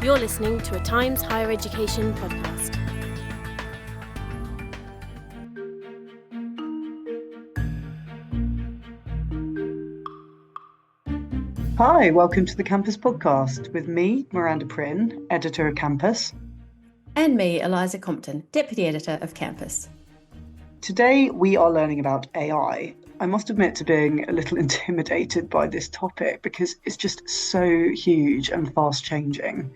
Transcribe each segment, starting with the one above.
You're listening to a Times Higher Education podcast. Hi, welcome to the Campus Podcast with me, Miranda Prynne, editor of Campus. And me, Eliza Compton, deputy editor of Campus. Today we are learning about AI. I must admit to being a little intimidated by this topic because it's just so huge and fast changing.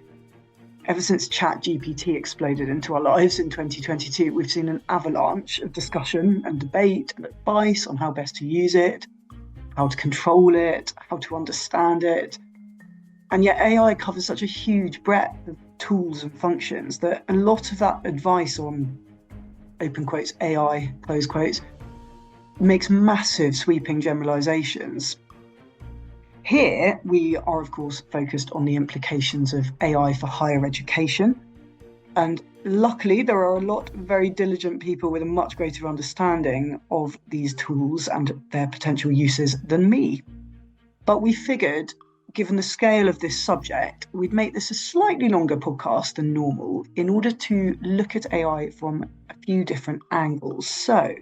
Ever since ChatGPT exploded into our lives in 2022, we've seen an avalanche of discussion and debate and advice on how best to use it, how to control it, how to understand it. And yet AI covers such a huge breadth of tools and functions that a lot of that advice on, open quotes, AI, close quotes, makes massive sweeping generalizations. Here, we are, of course, focused on the implications of AI for higher education. And luckily, there are a lot of very diligent people with a much greater understanding of these tools and their potential uses than me. But we figured, given the scale of this subject, we'd make this a slightly longer podcast than normal in order to look at AI from a few different angles. So,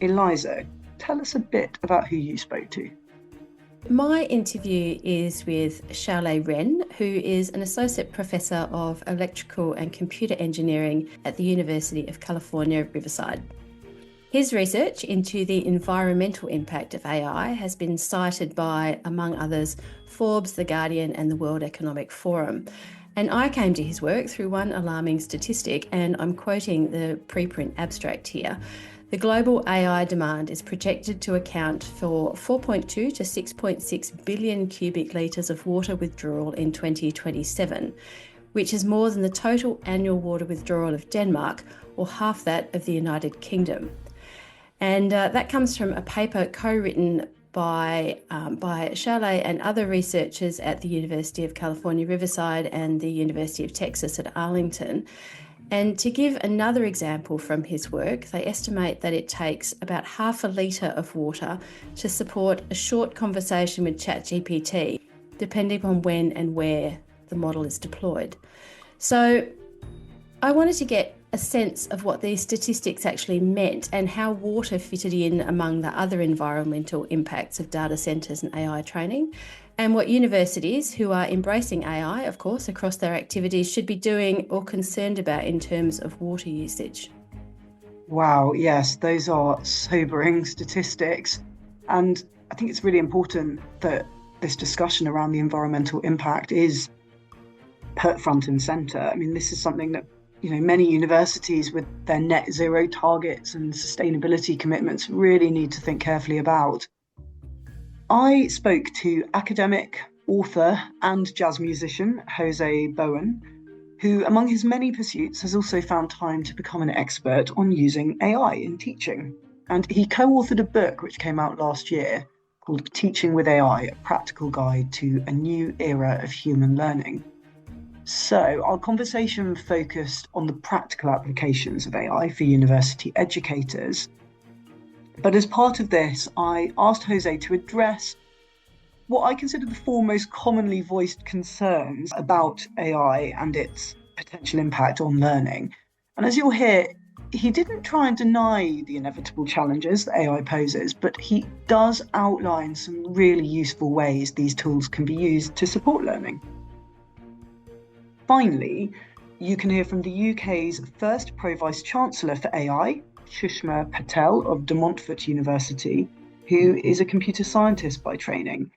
Eliza, tell us a bit about who you spoke to. My interview is with Xiaolei Ren, who is an associate professor of electrical and computer engineering at the University of California, Riverside. His research into the environmental impact of AI has been cited by, among others, Forbes, The Guardian, and the World Economic Forum. And I came to his work through one alarming statistic, and I'm quoting the preprint abstract here. The global AI demand is projected to account for 4.2 to 6.6 billion cubic litres of water withdrawal in 2027, which is more than the total annual water withdrawal of Denmark, or half that of the United Kingdom. And that comes from a paper co-written by Xiaolei and other researchers at the University of California, Riverside and the University of Texas at Arlington. And to give another example from his work, they estimate that it takes about half a litre of water to support a short conversation with ChatGPT, depending on when and where the model is deployed. So I wanted to get a sense of what these statistics actually meant and how water fitted in among the other environmental impacts of data centres and AI training, and what universities who are embracing AI, of course, across their activities should be doing or concerned about in terms of water usage. Wow, yes, those are sobering statistics. And I think it's really important that this discussion around the environmental impact is put front and centre. I mean, this is something that many universities with their net zero targets and sustainability commitments really need to think carefully about. I spoke to academic, author and jazz musician Jose Bowen, who among his many pursuits has also found time to become an expert on using AI in teaching. And he co-authored a book which came out last year called Teaching with AI, a practical guide to a new era of human learning. So our conversation focused on the practical applications of AI for university educators. But as part of this, I asked Jose to address what I consider the four most commonly voiced concerns about AI and its potential impact on learning. And as you'll hear, he didn't try and deny the inevitable challenges that AI poses, but he does outline some really useful ways these tools can be used to support learning. Finally, you can hear from the UK's first pro-vice-chancellor for AI, Shushma Patel of Montfort University, who is a computer scientist by training.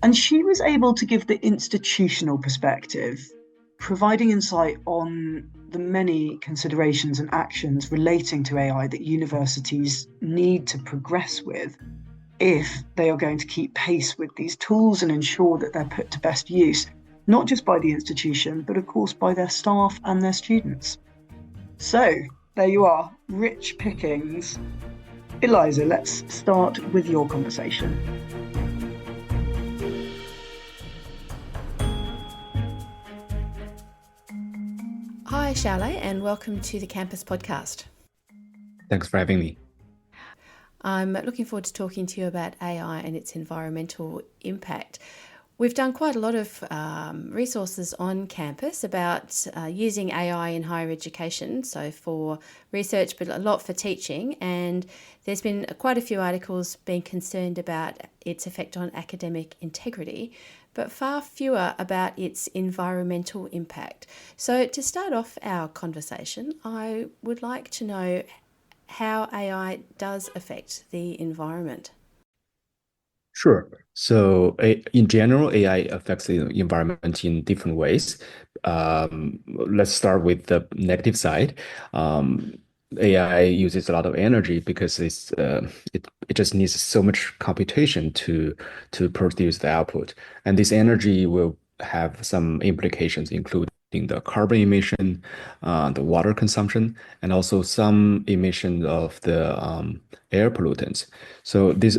And she was able to give the institutional perspective, providing insight on the many considerations and actions relating to AI that universities need to progress with if they are going to keep pace with these tools and ensure that they're put to best use, not just by the institution, but of course by their staff and their students. So, there you are, rich pickings. Eliza, let's start with your conversation. Hi, Xiaolei, and welcome to the Campus Podcast. Thanks for having me. I'm looking forward to talking to you about AI and its environmental impact. We've done quite a lot of resources on campus about using AI in higher education, so for research, but a lot for teaching. And there's been quite a few articles being concerned about its effect on academic integrity, but far fewer about its environmental impact. So to start off our conversation, I would like to know how AI does affect the environment. Sure. So, in general, AI affects the environment in different ways. Let's start with the negative side. Um, AI uses a lot of energy because it just needs so much computation to produce the output, and this energy will have some implications, including the carbon emission, the water consumption, and also some emission of the air pollutants. So this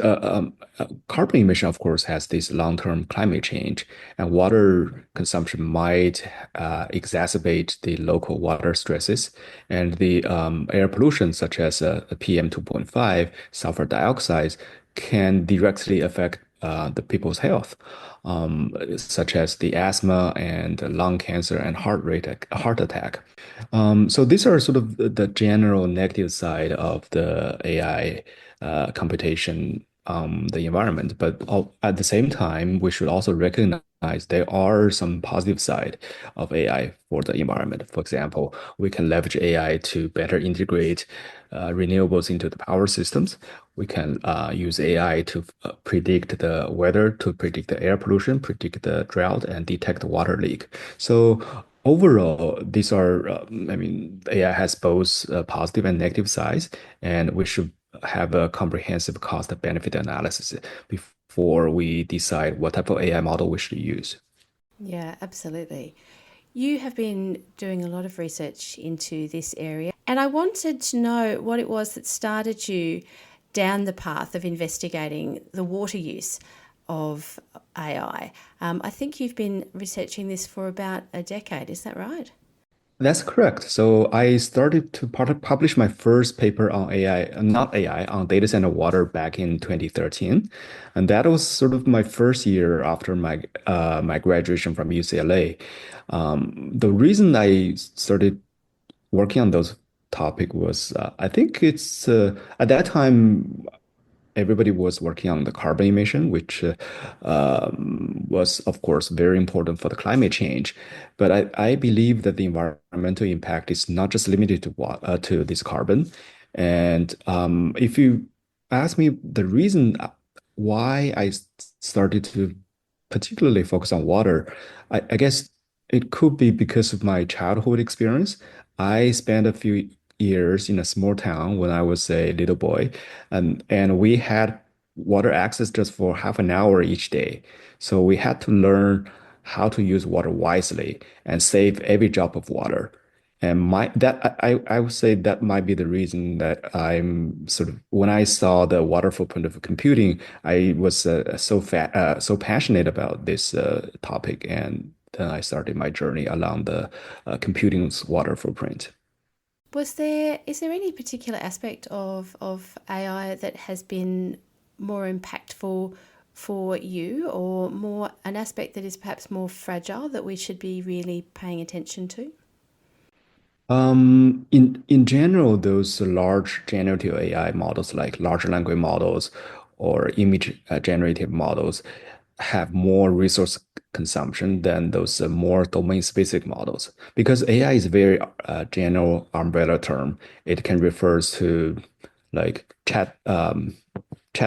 carbon emission, of course, has this long-term climate change, and water consumption might exacerbate the local water stresses, and the air pollution, such as PM 2.5, sulfur dioxide, can directly affect the people's health, such as the asthma and lung cancer and heart attack. So these are sort of the general negative side of the AI computation, the environment. But at the same time, we should also recognize there are some positive side of AI for the environment. For example, we can leverage AI to better integrate renewables into the power systems. We can use AI to predict the weather, to predict the air pollution, predict the drought, and detect water leak. So overall, these are, AI has both positive and negative sides, and we should have a comprehensive cost benefit analysis before we decide what type of AI model we should use. Yeah, absolutely. You have been doing a lot of research into this area, and I wanted to know what it was that started you down the path of investigating the water use of AI. I think you've been researching this for about a decade, is that right? That's correct. So I started to publish my first paper on AI, not AI, on data center water back in 2013. And that was sort of my first year after my graduation from UCLA. The reason I started working on those topic was I think it's at that time everybody was working on the carbon emission, which was, of course, very important for the climate change. But I believe that the environmental impact is not just limited to this carbon. And if you ask me the reason why I started to particularly focus on water, I guess it could be because of my childhood experience. I spent a few years in a small town when I was a little boy, and we had water access just for half an hour each day. So we had to learn how to use water wisely and save every drop of water. And I would say that might be the reason that I'm sort of when I saw the water footprint of computing, I was so passionate about this topic, and then I started my journey along the computing's water footprint. Is there any particular aspect of AI that has been more impactful for you, or more an aspect that is perhaps more fragile that we should be really paying attention to? In general, those large generative AI models like large language models or image generative models have more resource consumption than those more domain-specific models. Because AI is a very general umbrella term. It can refer to like chat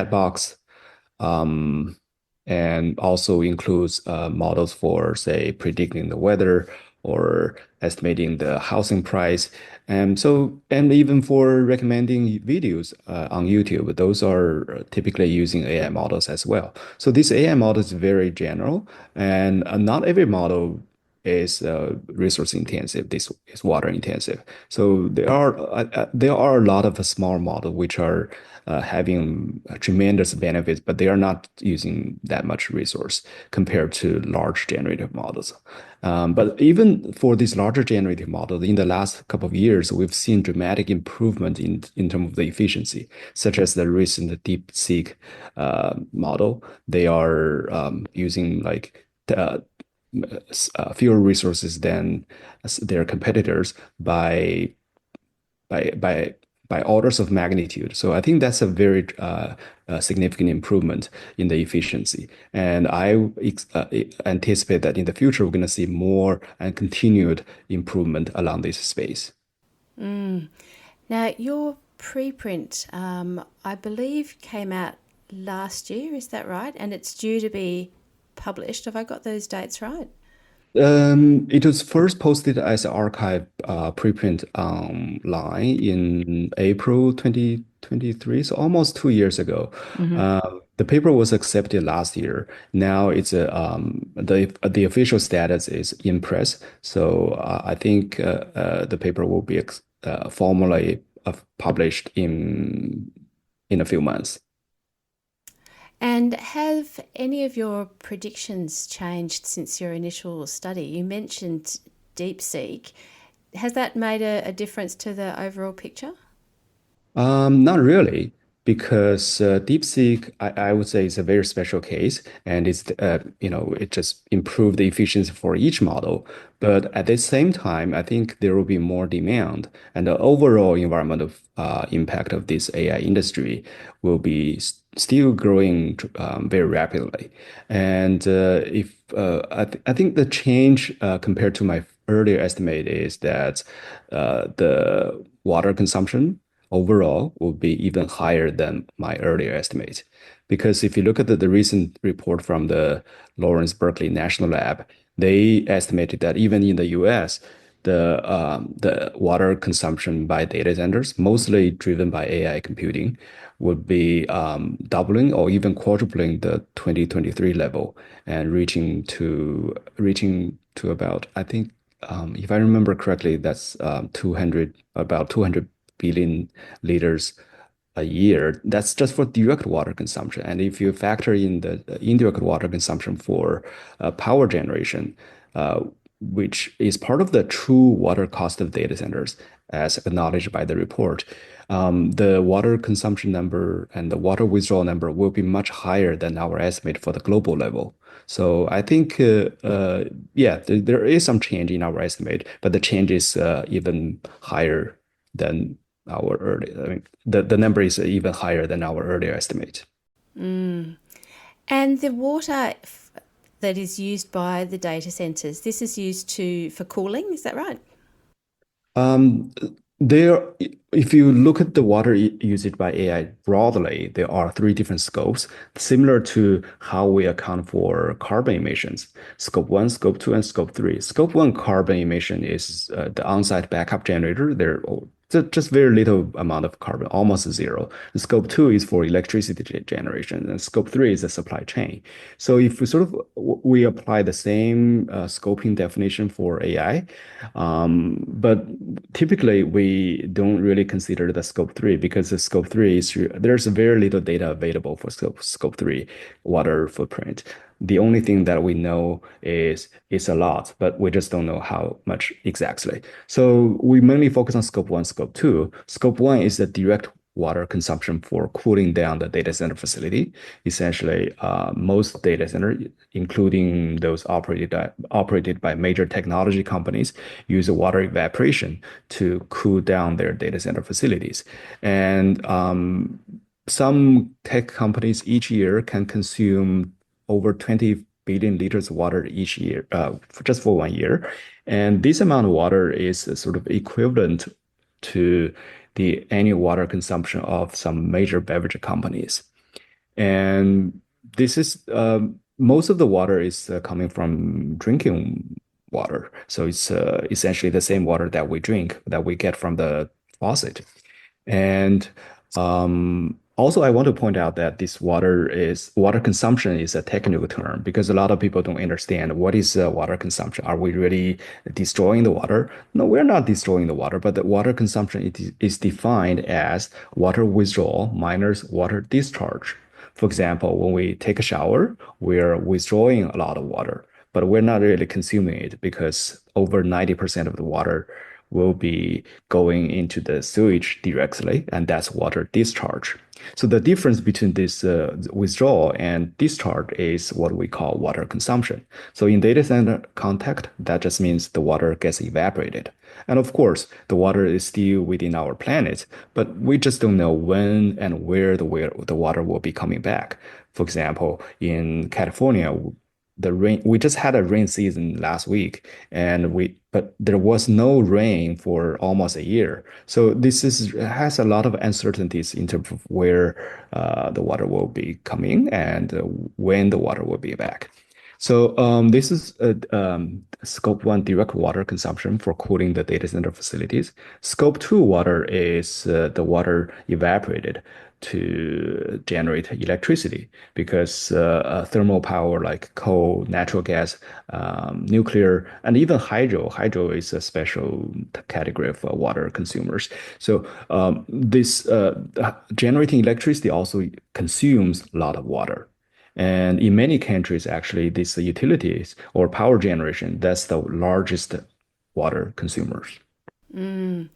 box, um, and also includes models for, say, predicting the weather or estimating the housing price. And even for recommending videos on YouTube, those are typically using AI models as well. So this AI model is very general, and not every model is resource intensive. This is water intensive. So there are a lot of small models which are having tremendous benefits, but they are not using that much resource compared to large generative models. But even for these larger generative models, in the last couple of years, we've seen dramatic improvement in terms of the efficiency, such as the recent DeepSeek model. They are using like uh, fewer resources than their competitors by by by orders of magnitude. So I think that's a very significant improvement in the efficiency. And anticipate that in the future we're going to see more and continued improvement along this space. Now, your preprint, I believe, came out last year, is that right? And it's due to be published. Have I got those dates right? It was first posted as an archive preprint online in April 2023, so almost 2 years ago. Hmm. The paper was accepted last year. Now it's the official status is in press. So I think the paper will be formally published in a few months. And have any of your predictions changed since your initial study? You mentioned DeepSeek. Has that made a difference to the overall picture? Not really, because DeepSeek, I would say, is a very special case, and it just improved the efficiency for each model. But at the same time, I think there will be more demand, and the overall environmental impact of this AI industry will be still growing very rapidly. And I think the change compared to my earlier estimate is that the water consumption overall will be even higher than my earlier estimate. Because if you look at the recent report from the Lawrence Berkeley National Lab, they estimated that even in the US, the water consumption by data centers, mostly driven by AI computing, would be doubling or even quadrupling the 2023 level and reaching to about, I think, if I remember correctly, that's about 200 billion liters a year. That's just for direct water consumption. And if you factor in the indirect water consumption for power generation, uh, which is part of the true water cost of data centers, as acknowledged by the report, the water consumption number and the water withdrawal number will be much higher than our estimate for the global level. So I think, yeah, there is some change in our estimate, but the change is even higher than our early. I mean, the number is even higher than our earlier estimate. And the water that is used by the data centers, this is used for cooling, is that right? Um, there, if you look at the water usage by AI broadly, there are three different scopes, similar to how we account for carbon emissions. Scope 1, Scope 2, and Scope 3. Scope 1 carbon emission is the on-site backup generator. There just very little amount of carbon, almost zero. And Scope 2 is for electricity generation, and Scope 3 is the supply chain. So if we apply the same scoping definition for AI, but typically we don't really consider the Scope 3 because the Scope 3 there's very little data available for Scope 3 water footprint. The only thing that we know is it's a lot, but we just don't know how much exactly. So we mainly focus on Scope 1, Scope 2. Scope 1 is the direct water consumption for cooling down the data center facility. Essentially, most data center, including those operated by major technology companies, use water evaporation to cool down their data center facilities. And some tech companies each year can consume over 20 billion liters of water each year, just for 1 year. And this amount of water is sort of equivalent to the annual water consumption of some major beverage companies. And this is most of the water is coming from drinking water. So it's essentially the same water that we drink, that we get from the faucet. And also, I want to point out that this water consumption is a technical term because a lot of people don't understand what is water consumption. Are we really destroying the water? No, we're not destroying the water, but the water consumption is defined as water withdrawal minus water discharge. For example, when we take a shower, we're withdrawing a lot of water, but we're not really consuming it because over 90% of the water will be going into the sewage directly, and that's water discharge. So the difference between this withdrawal and discharge is what we call water consumption. So in data center context, that just means the water gets evaporated. And of course, the water is still within our planet, but we just don't know when and where the water will be coming back. For example, in California, the rain we just had a rain season last week, but there was no rain for almost a year. So this is has a lot of uncertainties in terms of where the water will be coming and when the water will be back. So this is scope one direct water consumption for cooling the data center facilities. Scope two water is the water evaporated to generate electricity because thermal power like coal, natural gas, nuclear, and even hydro. Hydro is a special category of water consumers. So this generating electricity also consumes a lot of water. And in many countries, actually, these utilities or power generation, that's the largest water consumers. Mm.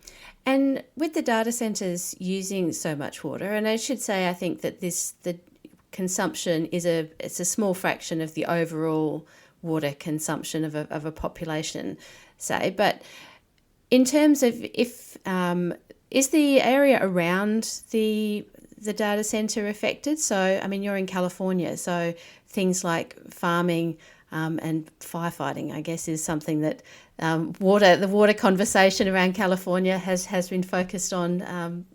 And with the data centers using so much water, and I should say, I think that the consumption it's a small fraction of the overall water consumption of a population, say. But in terms of if is the area around the data center affected? So, I mean, you're in California, so things like farming and firefighting, I guess, is something that the water conversation around California has been focused on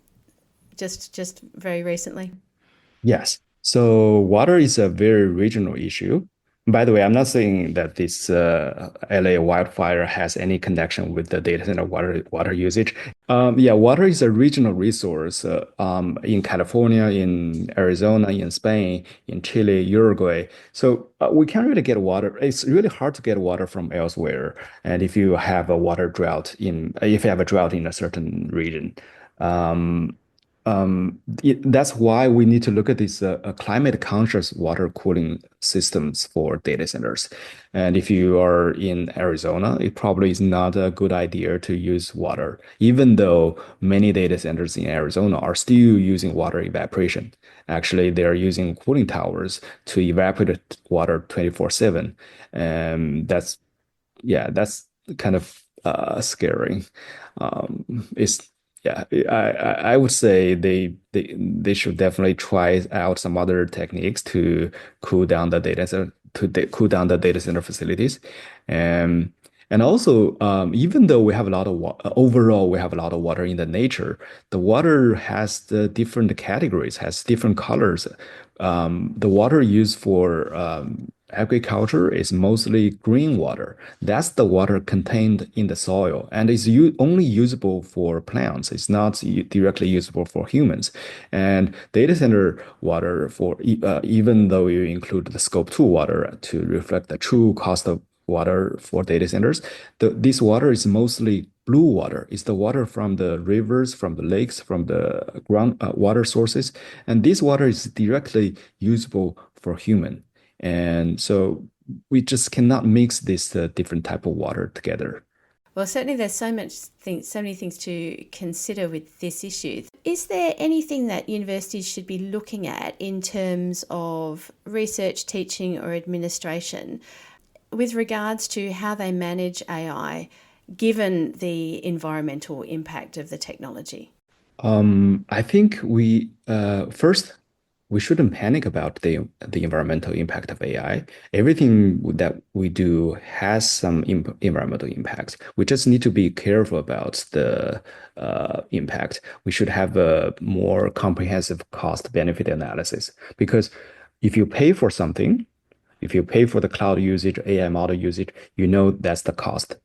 just very recently. Yes. So water is a very regional issue. By the way, I'm not saying that this LA wildfire has any connection with the data center water usage. Yeah, water is a regional resource in California, in Arizona, in Spain, in Chile, Uruguay. So we can't really get water. It's really hard to get water from elsewhere. And if you have a if you have a drought in a certain region, um, that's why we need to look at these climate conscious water cooling systems for data centers. And if you are in Arizona, it probably is not a good idea to use water, even though many data centers in Arizona are still using water evaporation. Actually, they are using cooling towers to evaporate water 24/7. And that's kind of scary. It's yeah, I would say they should definitely try out some other techniques to cool down the data center cool down the data center facilities, and and also even though we have a lot of overall we have a lot of water in the nature, the water has the different categories, has different colors. The water used for agriculture is mostly green water. That's the water contained in the soil and is only usable for plants. It's not directly usable for humans. And data center water, even though you include the scope 2 water to reflect the true cost of water for data centers, this water is mostly blue water. It's the water from the rivers, from the lakes, from the ground water sources. And this water is directly usable for human. And so we just cannot mix this different type of water together. Well, certainly there's so many things to consider with this issue. Is there anything that universities should be looking at in terms of research, teaching, or administration with regards to how they manage AI, given the environmental impact of the technology? I think we shouldn't panic about the environmental impact of AI. Everything that we do has some environmental impacts. We just need to be careful about the impact. We should have a more comprehensive cost benefit analysis because if you pay for something, if you pay for the cloud usage, AI model usage, you know that's the cost.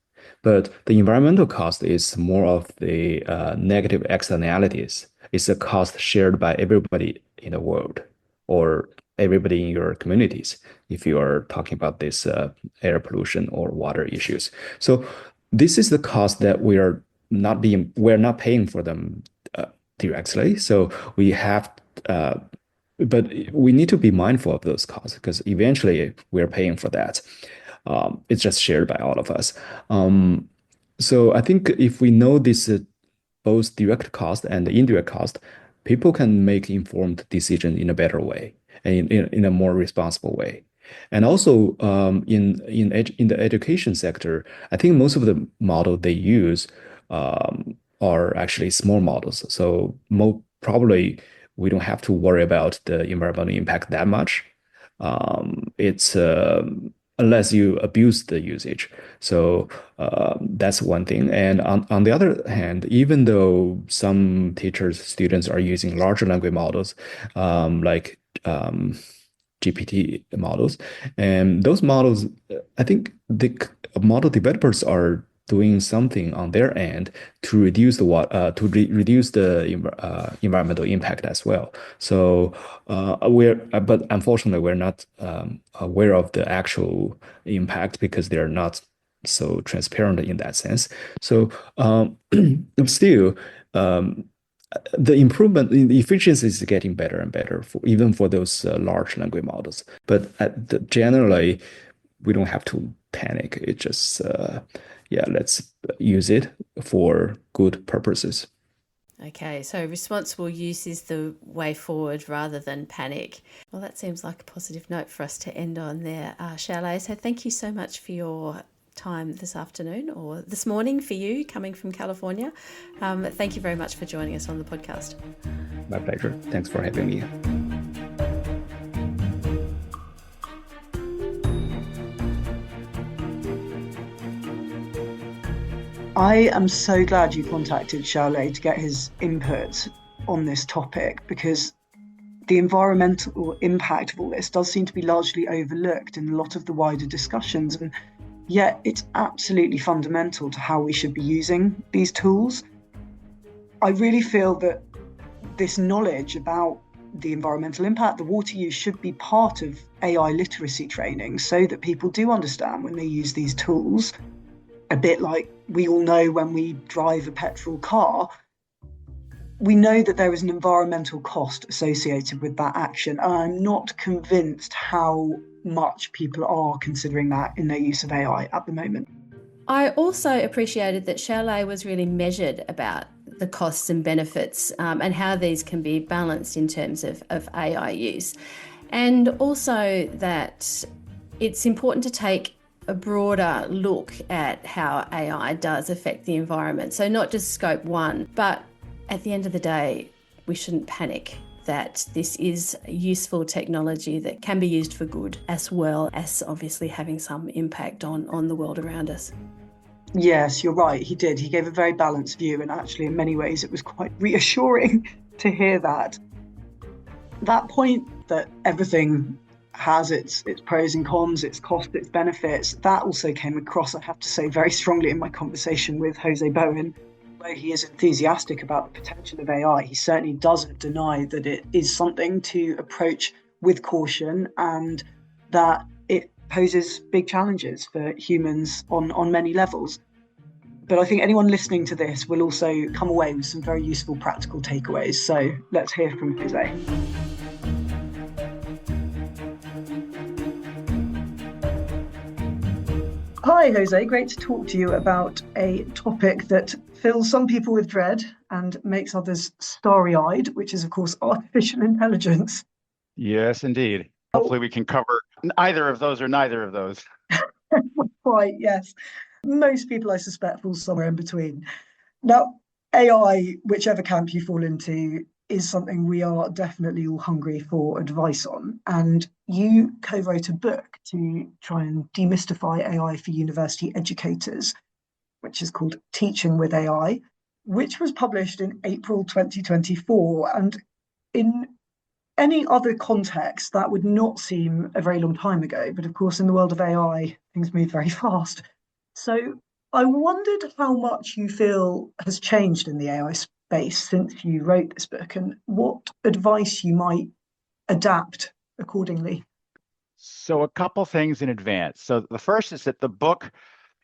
But the environmental cost is more of the negative externalities. It's a cost shared by everybody in the world or everybody in your communities if you are talking about this air pollution or water issues. So this is the cost that we're not paying for them directly. So we have but we need to be mindful of those costs because eventually we're paying for that. It's just shared by all of us. So I think if we know this both direct cost and indirect cost, people can make informed decision in a better way and in a more responsible way. And also in the education sector, I think most of the model they use are actually small models. So probably we don't have to worry about the environmental impact that much. It's unless you abuse the usage. So that's one thing. And on the other hand, even though some teachers, students are using larger language models, like GPT models, and those models, I think the model developers are doing something on their end to reduce reduce the environmental impact as well. So but unfortunately, we're not aware of the actual impact because they're not so transparent in that sense. So still, um, the improvement in the efficiency is getting better and better for even for those large language models. But generally, we don't have to panic. It just yeah, let's use it for good purposes. Okay, so responsible use is the way forward rather than panic. Well, that seems like a positive note for us to end on there, Chalet. So thank you so much for your time this afternoon or this morning for you coming from California. Thank you very much for joining us on the podcast. My pleasure. Thanks for having me. I am so glad you contacted Charlet to get his input on this topic, because the environmental impact of all this does seem to be largely overlooked in a lot of the wider discussions, and yet it's absolutely fundamental to how we should be using these tools. I really feel that this knowledge about the environmental impact, the water use, should be part of AI literacy training so that people do understand when they use these tools. A bit like we all know when we drive a petrol car, we know that there is an environmental cost associated with that action. And I'm not convinced how much people are considering that in their use of AI at the moment. I also appreciated that Chalet was really measured about the costs and benefits and how these can be balanced in terms of AI use. And also that it's important to take a broader look at how AI does affect the environment. So not just scope one, but at the end of the day, we shouldn't panic that this is useful technology that can be used for good, as well as obviously having some impact on the world around us. Yes, you're right. He did. He gave a very balanced view, and actually in many ways it was quite reassuring to hear that. That point that everything has its pros and cons, its costs, its benefits, that also came across, I have to say, very strongly in my conversation with Jose Bowen, where he is enthusiastic about the potential of AI. He certainly doesn't deny that it is something to approach with caution and that it poses big challenges for humans on many levels. But I think anyone listening to this will also come away with some very useful practical takeaways. So let's hear from Jose. Hi, Jose. Great to talk to you about a topic that fills some people with dread and makes others starry-eyed, which is, of course, artificial intelligence. Yes, indeed. Hopefully we can cover either of those or neither of those. Right, yes. Most people, I suspect, fall somewhere in between. Now, AI, whichever camp you fall into, is something we are definitely all hungry for advice on. And you co-wrote a book to try and demystify AI for university educators, which is called Teaching with AI, which was published in April 2024. And in any other context, that would not seem a very long time ago. But of course, in the world of AI, things move very fast. So I wondered how much you feel has changed in the AI space since you wrote this book, and what advice you might adapt accordingly. So a couple things in advance. So the first is that the book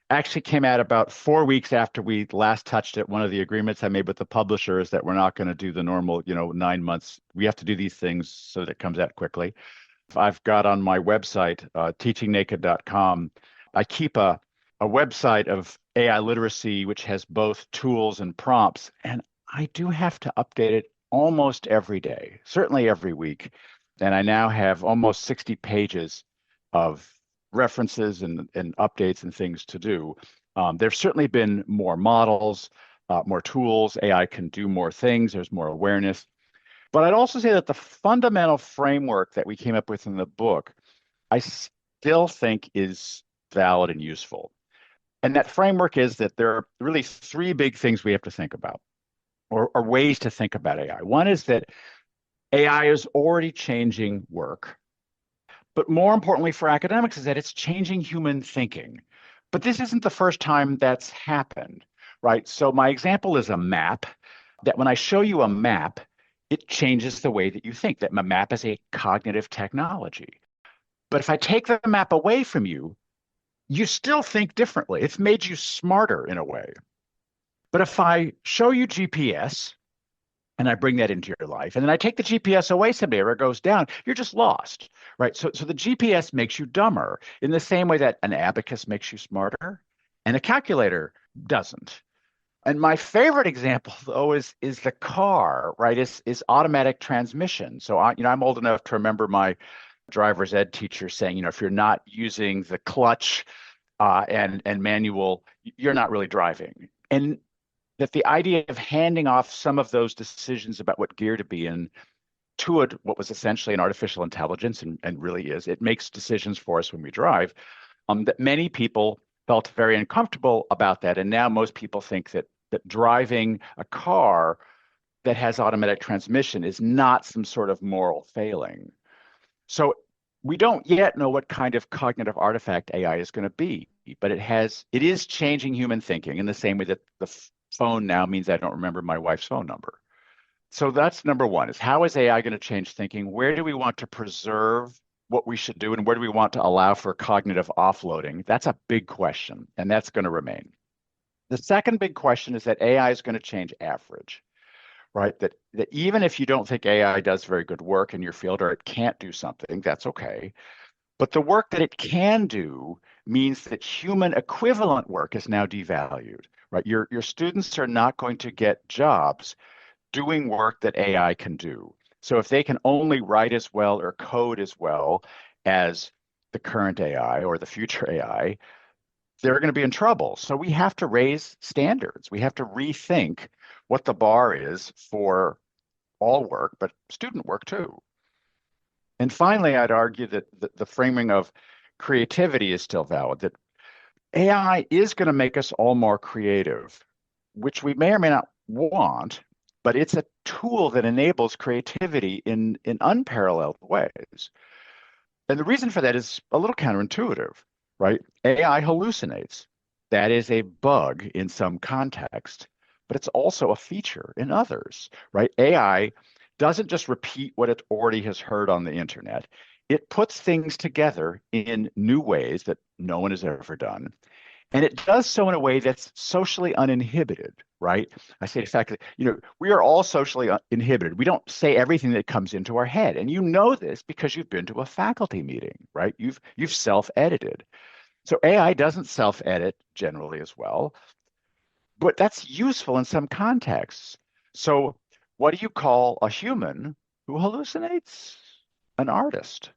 actually came out about 4 weeks after we last touched it. One of the agreements I made with the publisher is that we're not going to do the normal, 9 months. We have to do these things so that it comes out quickly. I've got on my website, teachingnaked.com, I keep a a website of AI literacy, which has both tools and prompts. And I do have to update it almost every day, certainly every week. And I now have almost 60 pages of references and updates and things to do. There's certainly been more models, more tools. AI can do more things. There's more awareness. But I'd also say that the fundamental framework that we came up with in the book, I still think is valid and useful. And that framework is that there are really three big things we have to think about, or ways to think about AI. One is that AI is already changing work. But more importantly for academics is that it's changing human thinking. But this isn't the first time that's happened, right? So my example is a map, that when I show you a map, it changes the way that you think, that a map is a cognitive technology. But if I take the map away from you, you still think differently. It's made you smarter in a way. But if I show you GPS and I bring that into your life, and then I take the GPS away someday or it goes down, you're just lost, right? So the GPS makes you dumber in the same way that an abacus makes you smarter and a calculator doesn't. And my favorite example, though, is the car, right? Is automatic transmission. So I'm old enough to remember my driver's ed teacher saying, if you're not using the clutch and manual, you're not really driving. And that the idea of handing off some of those decisions about what gear to be in to what was essentially an artificial intelligence and really is, it makes decisions for us when we drive, that many people felt very uncomfortable about that. And now most people think that driving a car that has automatic transmission is not some sort of moral failing. So we don't yet know what kind of cognitive artifact AI is going to be, but it is changing human thinking in the same way that the phone now means I don't remember my wife's phone number. So that's number one, is how is AI going to change thinking? Where do we want to preserve what we should do, and where do we want to allow for cognitive offloading? That's a big question, and that's going to remain. The second big question is that AI is going to change average, right? That even if you don't think AI does very good work in your field or it can't do something, that's okay. But the work that it can do means that human equivalent work is now devalued, right? Your students are not going to get jobs doing work that AI can do. So if they can only write as well or code as well as the current AI or the future AI, they're going to be in trouble. So we have to raise standards. We have to rethink what the bar is for all work, but student work too. And finally, I'd argue that the framing of creativity is still valid, that AI is going to make us all more creative, which we may or may not want, but it's a tool that enables creativity in unparalleled ways. And the reason for that is a little counterintuitive, right? AI hallucinates. That is a bug in some context, but it's also a feature in others, right? AI doesn't just repeat what it already has heard on the internet. It puts things together in new ways that no one has ever done. And it does so in a way that's socially uninhibited, right? I say the fact that, we are all socially inhibited. We don't say everything that comes into our head. And you know this because you've been to a faculty meeting, right? You've self-edited. So AI doesn't self-edit generally as well, but that's useful in some contexts. So what do you call a human who hallucinates? An artist,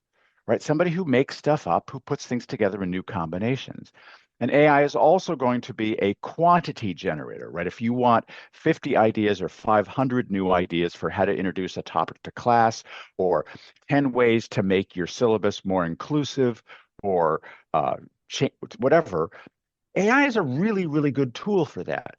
right? Somebody who makes stuff up, who puts things together in new combinations. And AI is also going to be a quantity generator, right? If you want 50 ideas or 500 new ideas for how to introduce a topic to class, or 10 ways to make your syllabus more inclusive, or whatever, AI is a really, really good tool for that.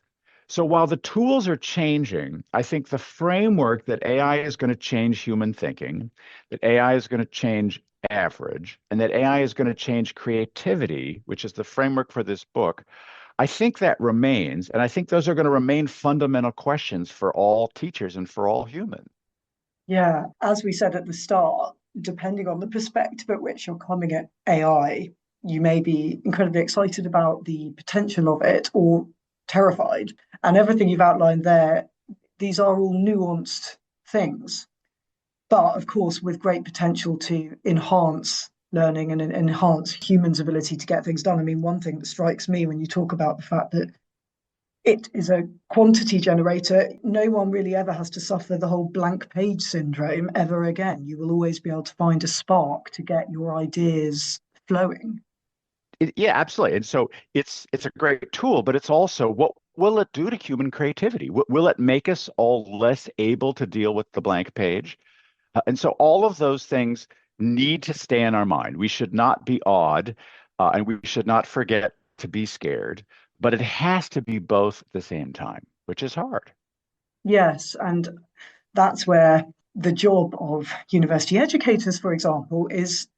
So while the tools are changing, I think the framework that AI is going to change human thinking, that AI is going to change average, and that AI is going to change creativity, which is the framework for this book, I think that remains. And I think those are going to remain fundamental questions for all teachers and for all humans. Yeah, as we said at the start, depending on the perspective at which you're coming at AI, you may be incredibly excited about the potential of it or terrified. And everything you've outlined there, these are all nuanced things, but of course with great potential to enhance learning and enhance humans' ability to get things done. I mean, one thing that strikes me when you talk about the fact that it is a quantity generator, no one really ever has to suffer the whole blank page syndrome ever again. You will always be able to find a spark to get your ideas flowing. Yeah, absolutely. And so it's a great tool, but it's also, what will it do to human creativity? Will it make us all less able to deal with the blank page? And so all of those things need to stay in our mind. We should not be awed, and we should not forget to be scared, but it has to be both at the same time, which is hard. Yes, and that's where the job of university educators, for example, is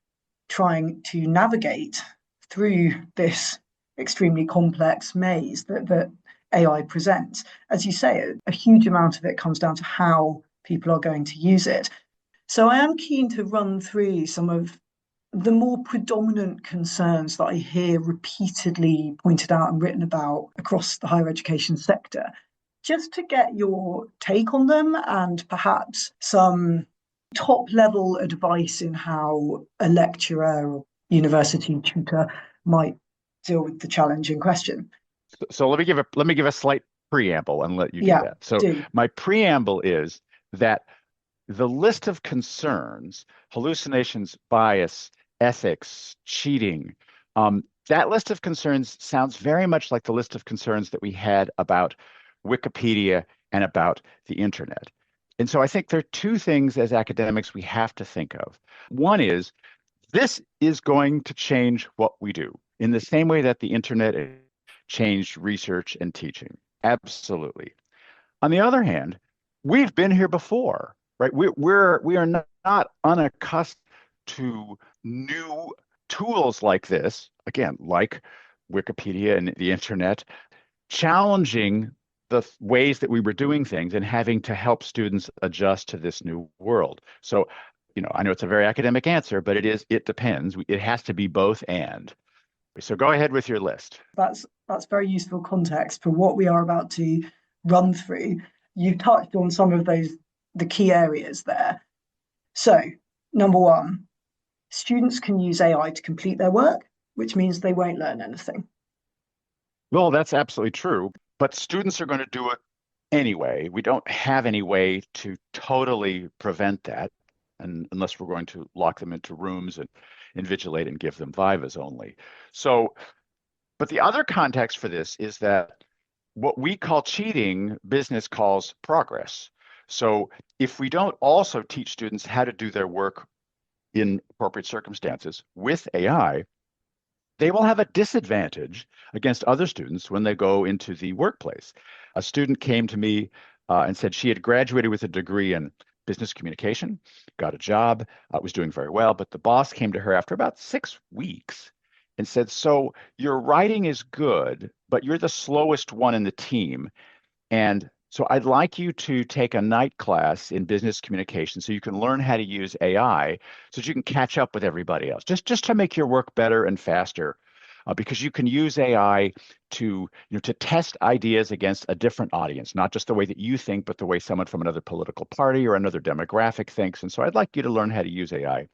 trying to navigate through this extremely complex maze that AI presents. As you say, a huge amount of it comes down to how people are going to use it. So I am keen to run through some of the more predominant concerns that I hear repeatedly pointed out and written about across the higher education sector, just to get your take on them and perhaps some top level advice in how a lecturer or university tutor might deal with the challenge in question. So let me give a slight preamble and let you do Yeah, that. So do. my preamble is that the list of concerns, hallucinations, bias, ethics, cheating, that list of concerns sounds very much like the list of concerns that we had about Wikipedia and about the internet. And so I think there are two things as academics we have to think of. One is, this is going to change what we do in the same way that the internet changed research and teaching. Absolutely. On the other hand, we've been here before, right? We are not unaccustomed to new tools like this, again, like Wikipedia and the internet, challenging the ways that we were doing things and having to help students adjust to this new world. So, I know it's a very academic answer, but it depends. It has to be both and. So go ahead with your list. That's very useful context for what we are about to run through. You touched on some of the key areas there. So, number one, students can use AI to complete their work, which means they won't learn anything. Well, that's absolutely true, but students are going to do it anyway. We don't have any way to totally prevent that, and unless we're going to lock them into rooms and invigilate and give them vivas only. So, but the other context for this is that what we call cheating, business calls progress. So if we don't also teach students how to do their work in appropriate circumstances with AI, they will have a disadvantage against other students when they go into the workplace. A student came to me and said she had graduated with a degree in business communication, got a job, was doing very well, but the boss came to her after about 6 weeks and said, "So your writing is good, but you're the slowest one in the team. And so I'd like you to take a night class in business communication so you can learn how to use AI so that you can catch up with everybody else, just to make your work better and faster, because you can use AI to, to test ideas against a different audience, not just the way that you think, but the way someone from another political party or another demographic thinks. And so I'd like you to learn how to use AI."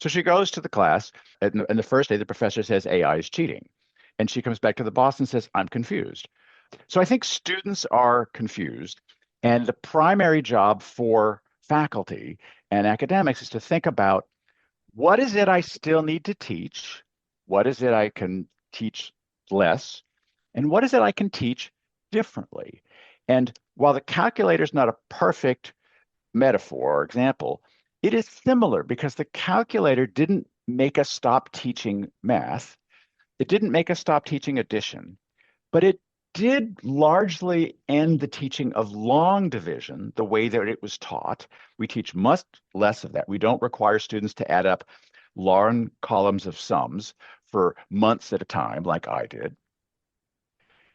So she goes to the class, and the first day the professor says AI is cheating. And she comes back to the boss and says, "I'm confused." So I think students are confused, and the primary job for faculty and academics is to think about, what is it I still need to teach? What is it I can teach less? And what is it I can teach differently? And while the calculator is not a perfect metaphor or example, it is similar, because the calculator didn't make us stop teaching math. It didn't make us stop teaching addition, but it did largely end the teaching of long division the way that it was taught. We teach much less of that. We don't require students to add up long columns of sums for months at a time like I did.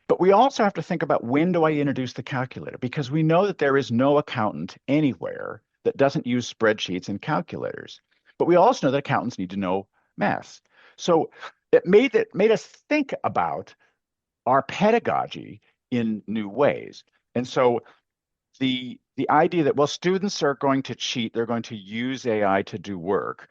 But we also have to think about, when do I introduce the calculator? Because we know that there is no accountant anywhere that doesn't use spreadsheets and calculators. But we also know that accountants need to know math. So it made us think about our pedagogy in new ways. And so the idea that, well, students are going to cheat, they're going to use AI to do work,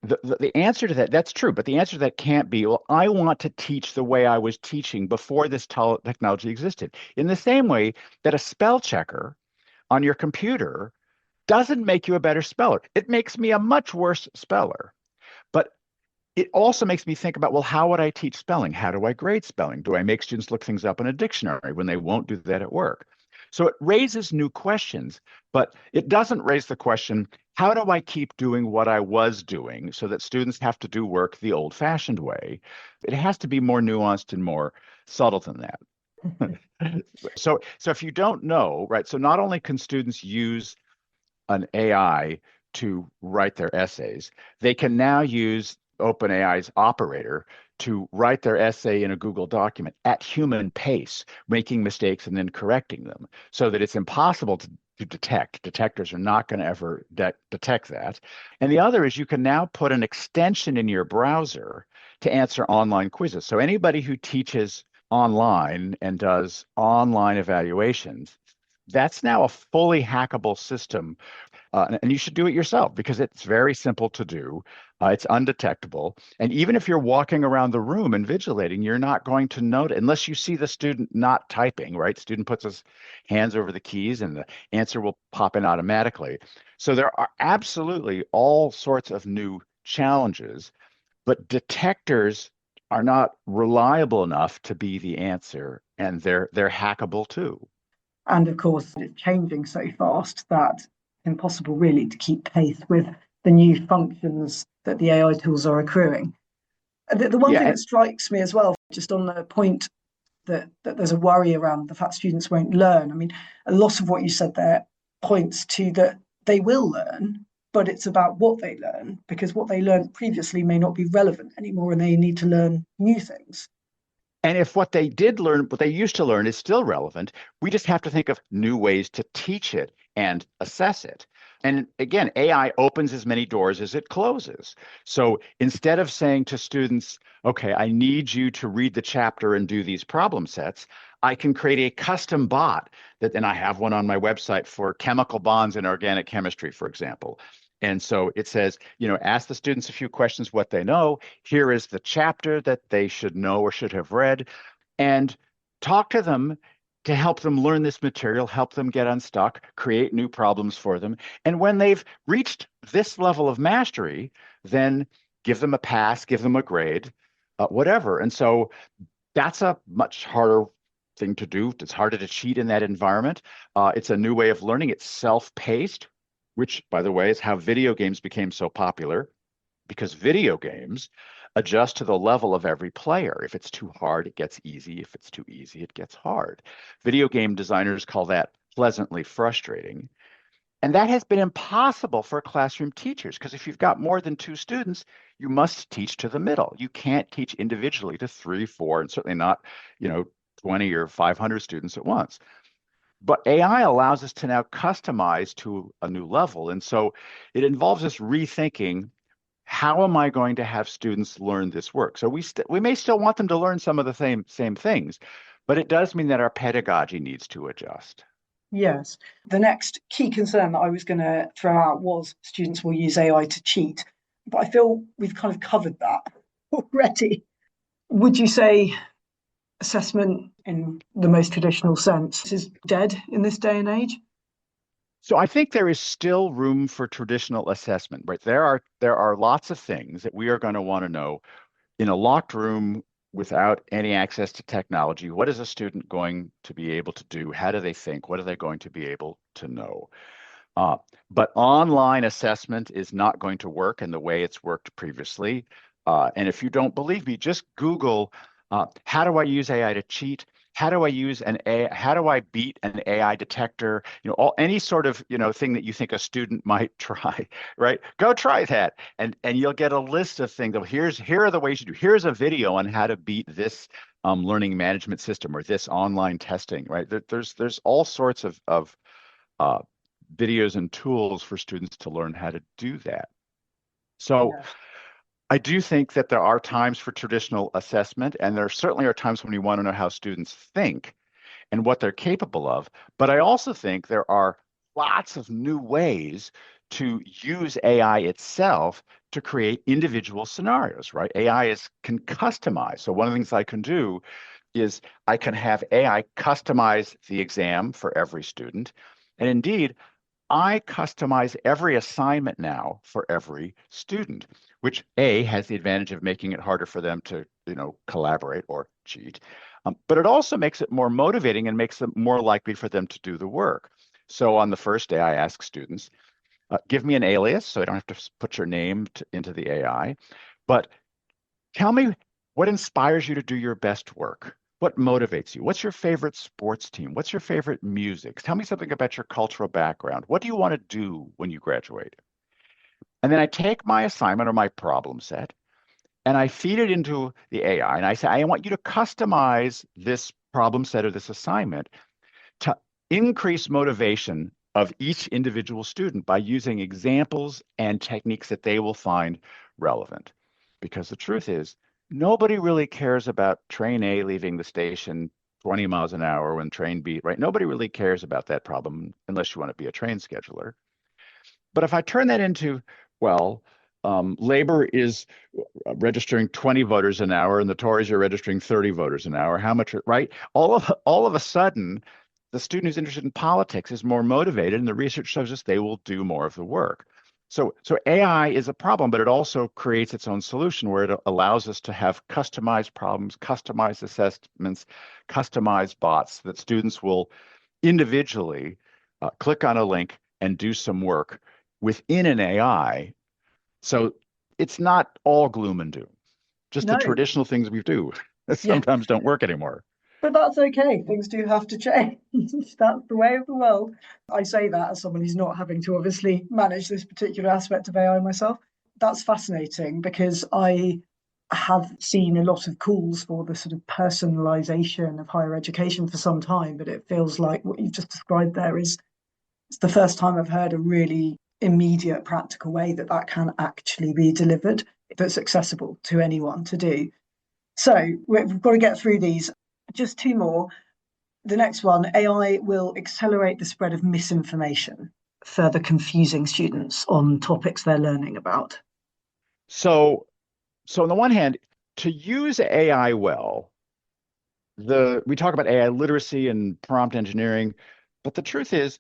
the answer to that, that's true, but the answer to that can't be, well, I want to teach the way I was teaching before this technology existed. In the same way that a spell checker on your computer doesn't make you a better speller. It makes me a much worse speller. But it also makes me think about, well, how would I teach spelling? How do I grade spelling? Do I make students look things up in a dictionary when they won't do that at work? So it raises new questions, but it doesn't raise the question, how do I keep doing what I was doing so that students have to do work the old-fashioned way? It has to be more nuanced and more subtle than that. So if you don't know, right, so not only can students use an AI to write their essays, they can now use OpenAI's operator to write their essay in a Google document at human pace, making mistakes and then correcting them so that it's impossible to detect. Detectors are not going to ever detect that. And the other is you can now put an extension in your browser to answer online quizzes. So anybody who teaches online and does online evaluations, that's now a fully hackable system. And you should do it yourself because it's very simple to do. It's undetectable. And even if you're walking around the room and vigilating, you're not going to notice unless you see the student not typing, right? Student puts his hands over the keys and the answer will pop in automatically. So there are absolutely all sorts of new challenges, but detectors are not reliable enough to be the answer, and they're hackable too. And of course, it's changing so fast that it's impossible really to keep pace with the new functions that the AI tools are accruing. The one thing that strikes me as well, just on the point that there's a worry around the fact students won't learn. I mean, a lot of what you said there points to that they will learn, but it's about what they learn, because what they learned previously may not be relevant anymore and they need to learn new things. And if what they did learn, what they used to learn is still relevant, we just have to think of new ways to teach it and assess it. And again, AI opens as many doors as it closes. So instead of saying to students, okay, I need you to read the chapter and do these problem sets, I can create a custom bot and I have one on my website for chemical bonds in organic chemistry, for example. And so it says, ask the students a few questions, what they know. Here is the chapter that they should know or should have read, and talk to them to help them learn this material, help them get unstuck, create new problems for them. And when they've reached this level of mastery, then give them a pass, give them a grade, whatever. And so that's a much harder thing to do. It's harder to cheat in that environment. It's a new way of learning. It's self-paced, which, by the way, is how video games became so popular, because video games adjust to the level of every player. If it's too hard, it gets easy. If it's too easy, it gets hard. Video game designers call that pleasantly frustrating. And that has been impossible for classroom teachers, because if you've got more than 2 students, you must teach to the middle. You can't teach individually to 3, 4, and certainly not, 20 or 500 students at once. But AI allows us to now customize to a new level. And so it involves us rethinking, how am I going to have students learn this work? So we may still want them to learn some of the same things, but it does mean that our pedagogy needs to adjust. Yes. The next key concern that I was going to throw out was students will use AI to cheat. But I feel we've kind of covered that already. Would you say assessment in the most traditional sense is dead in this day and age? So I think there is still room for traditional assessment, right? There are lots of things that we are going to want to know in a locked room without any access to technology. What is a student going to be able to do? How do they think? What are they going to be able to know? But online assessment is not going to work in the way it's worked previously. And if you don't believe me, just Google, how do I use AI to cheat? How do I use how do I beat an AI detector? Any sort of, thing that you think a student might try, right? Go try that. And you'll get a list of things. Here are the ways you do. Here's a video on how to beat this learning management system or this online testing, right? There's all sorts of videos and tools for students to learn how to do that. So yeah. I do think that there are times for traditional assessment, and there certainly are times when you want to know how students think and what they're capable of. But I also think there are lots of new ways to use AI itself to create individual scenarios, right? can customize. So one of the things I can do is I can have AI customize the exam for every student. And indeed, I customize every assignment now for every student, which has the advantage of making it harder for them to, collaborate or cheat. But it also makes it more motivating and makes it more likely for them to do the work. So on the first day, I ask students, give me an alias so I don't have to put your name into the AI, but tell me what inspires you to do your best work. What motivates you? What's your favorite sports team? What's your favorite music? Tell me something about your cultural background. What do you want to do when you graduate? And then I take my assignment or my problem set and I feed it into the AI and I say, I want you to customize this problem set or this assignment to increase motivation of each individual student by using examples and techniques that they will find relevant. Because the truth is, nobody really cares about train A leaving the station 20 miles an hour when train B, right? Nobody really cares about that problem unless you want to be a train scheduler. But if I turn that into, labor is registering 20 voters an hour and the Tories are registering 30 voters an hour, how much, right? All of a sudden, the student who's interested in politics is more motivated, and the research shows us they will do more of the work. So AI is a problem, but it also creates its own solution where it allows us to have customized problems, customized assessments, customized bots that students will individually click on a link and do some work within an AI. So it's not all gloom and doom. Just the traditional things we do sometimes don't work anymore. But that's okay. Things do have to change. That's the way of the world. I say that as someone who's not having to obviously manage this particular aspect of AI myself. That's fascinating because I have seen a lot of calls for the sort of personalization of higher education for some time, but it feels like what you've just described there it's the first time I've heard a really immediate, practical way that can actually be delivered that's accessible to anyone to do. So we've got to get through these. Just two more. The next one, AI will accelerate the spread of misinformation, further confusing students on topics they're learning about. So on the one hand, to use AI well, we talk about AI literacy and prompt engineering, but the truth is,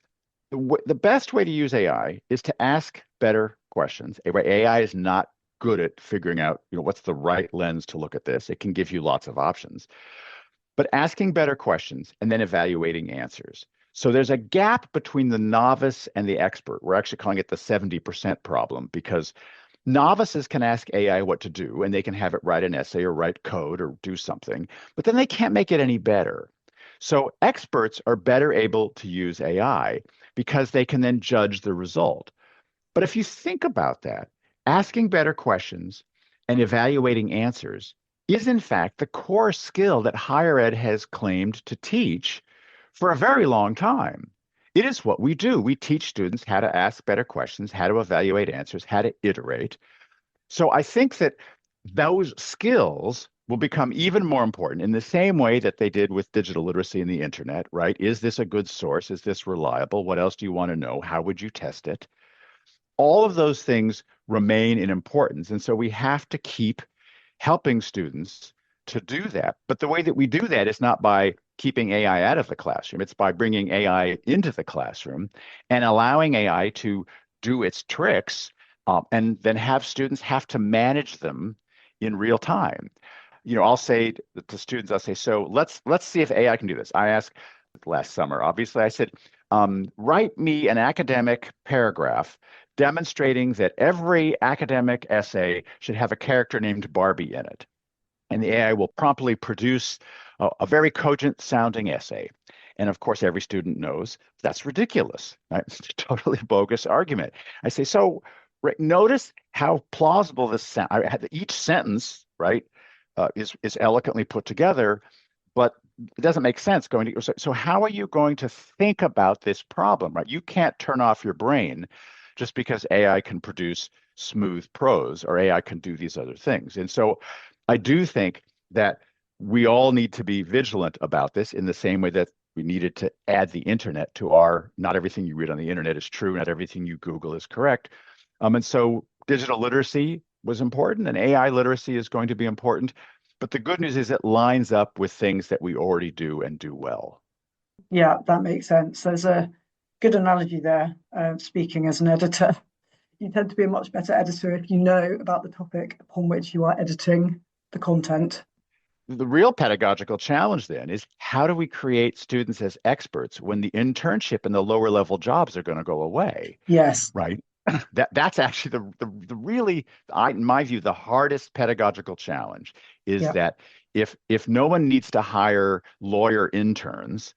the best way to use AI is to ask better questions. AI is not good at figuring out, what's the right lens to look at this. It can give you lots of options. But asking better questions and then evaluating answers. So there's a gap between the novice and the expert. We're actually calling it the 70% problem because novices can ask AI what to do and they can have it write an essay or write code or do something, but then they can't make it any better. So experts are better able to use AI because they can then judge the result. But if you think about that, asking better questions and evaluating answers is in fact the core skill that higher ed has claimed to teach for a very long time. It is what we do. We teach students how to ask better questions, how to evaluate answers, how to iterate. So I think that those skills will become even more important in the same way that they did with digital literacy and the internet, right? Is this a good source? Is this reliable? What else do you want to know? How would you test it? All of those things remain in importance. And so we have to keep helping students to do that. But the way that we do that is not by keeping AI out of the classroom. It's by bringing AI into the classroom and allowing AI to do its tricks and then have students have to manage them in real time. I'll say to students, so let's see if AI can do this. I asked last summer, obviously, I said, write me an academic paragraph demonstrating that every academic essay should have a character named Barbie in it. And the AI will promptly produce a very cogent sounding essay. And of course, every student knows that's ridiculous, right? It's a totally bogus argument. I say, notice how plausible this each sentence, right, is eloquently put together, but it doesn't make sense going to. So how are you going to think about this problem, right? You can't turn off your brain just because AI can produce smooth prose or AI can do these other things. And so I do think that we all need to be vigilant about this in the same way that We needed to add the internet to our, not everything you read on the internet is true, not everything you Google is correct. And so digital literacy was important, and AI literacy is going to be important. But the good news is it lines up with things that we already do and do well. Yeah, that makes sense. There's a good analogy there. Speaking as an editor, you tend to be a much better editor if you know about the topic upon which you are editing the content. The real pedagogical challenge then is how do we create students as experts when the internship and the lower level jobs are going to go away? Yes. Right. That's actually the really, in my view, the hardest pedagogical challenge is Yeah. that if no one needs to hire lawyer interns,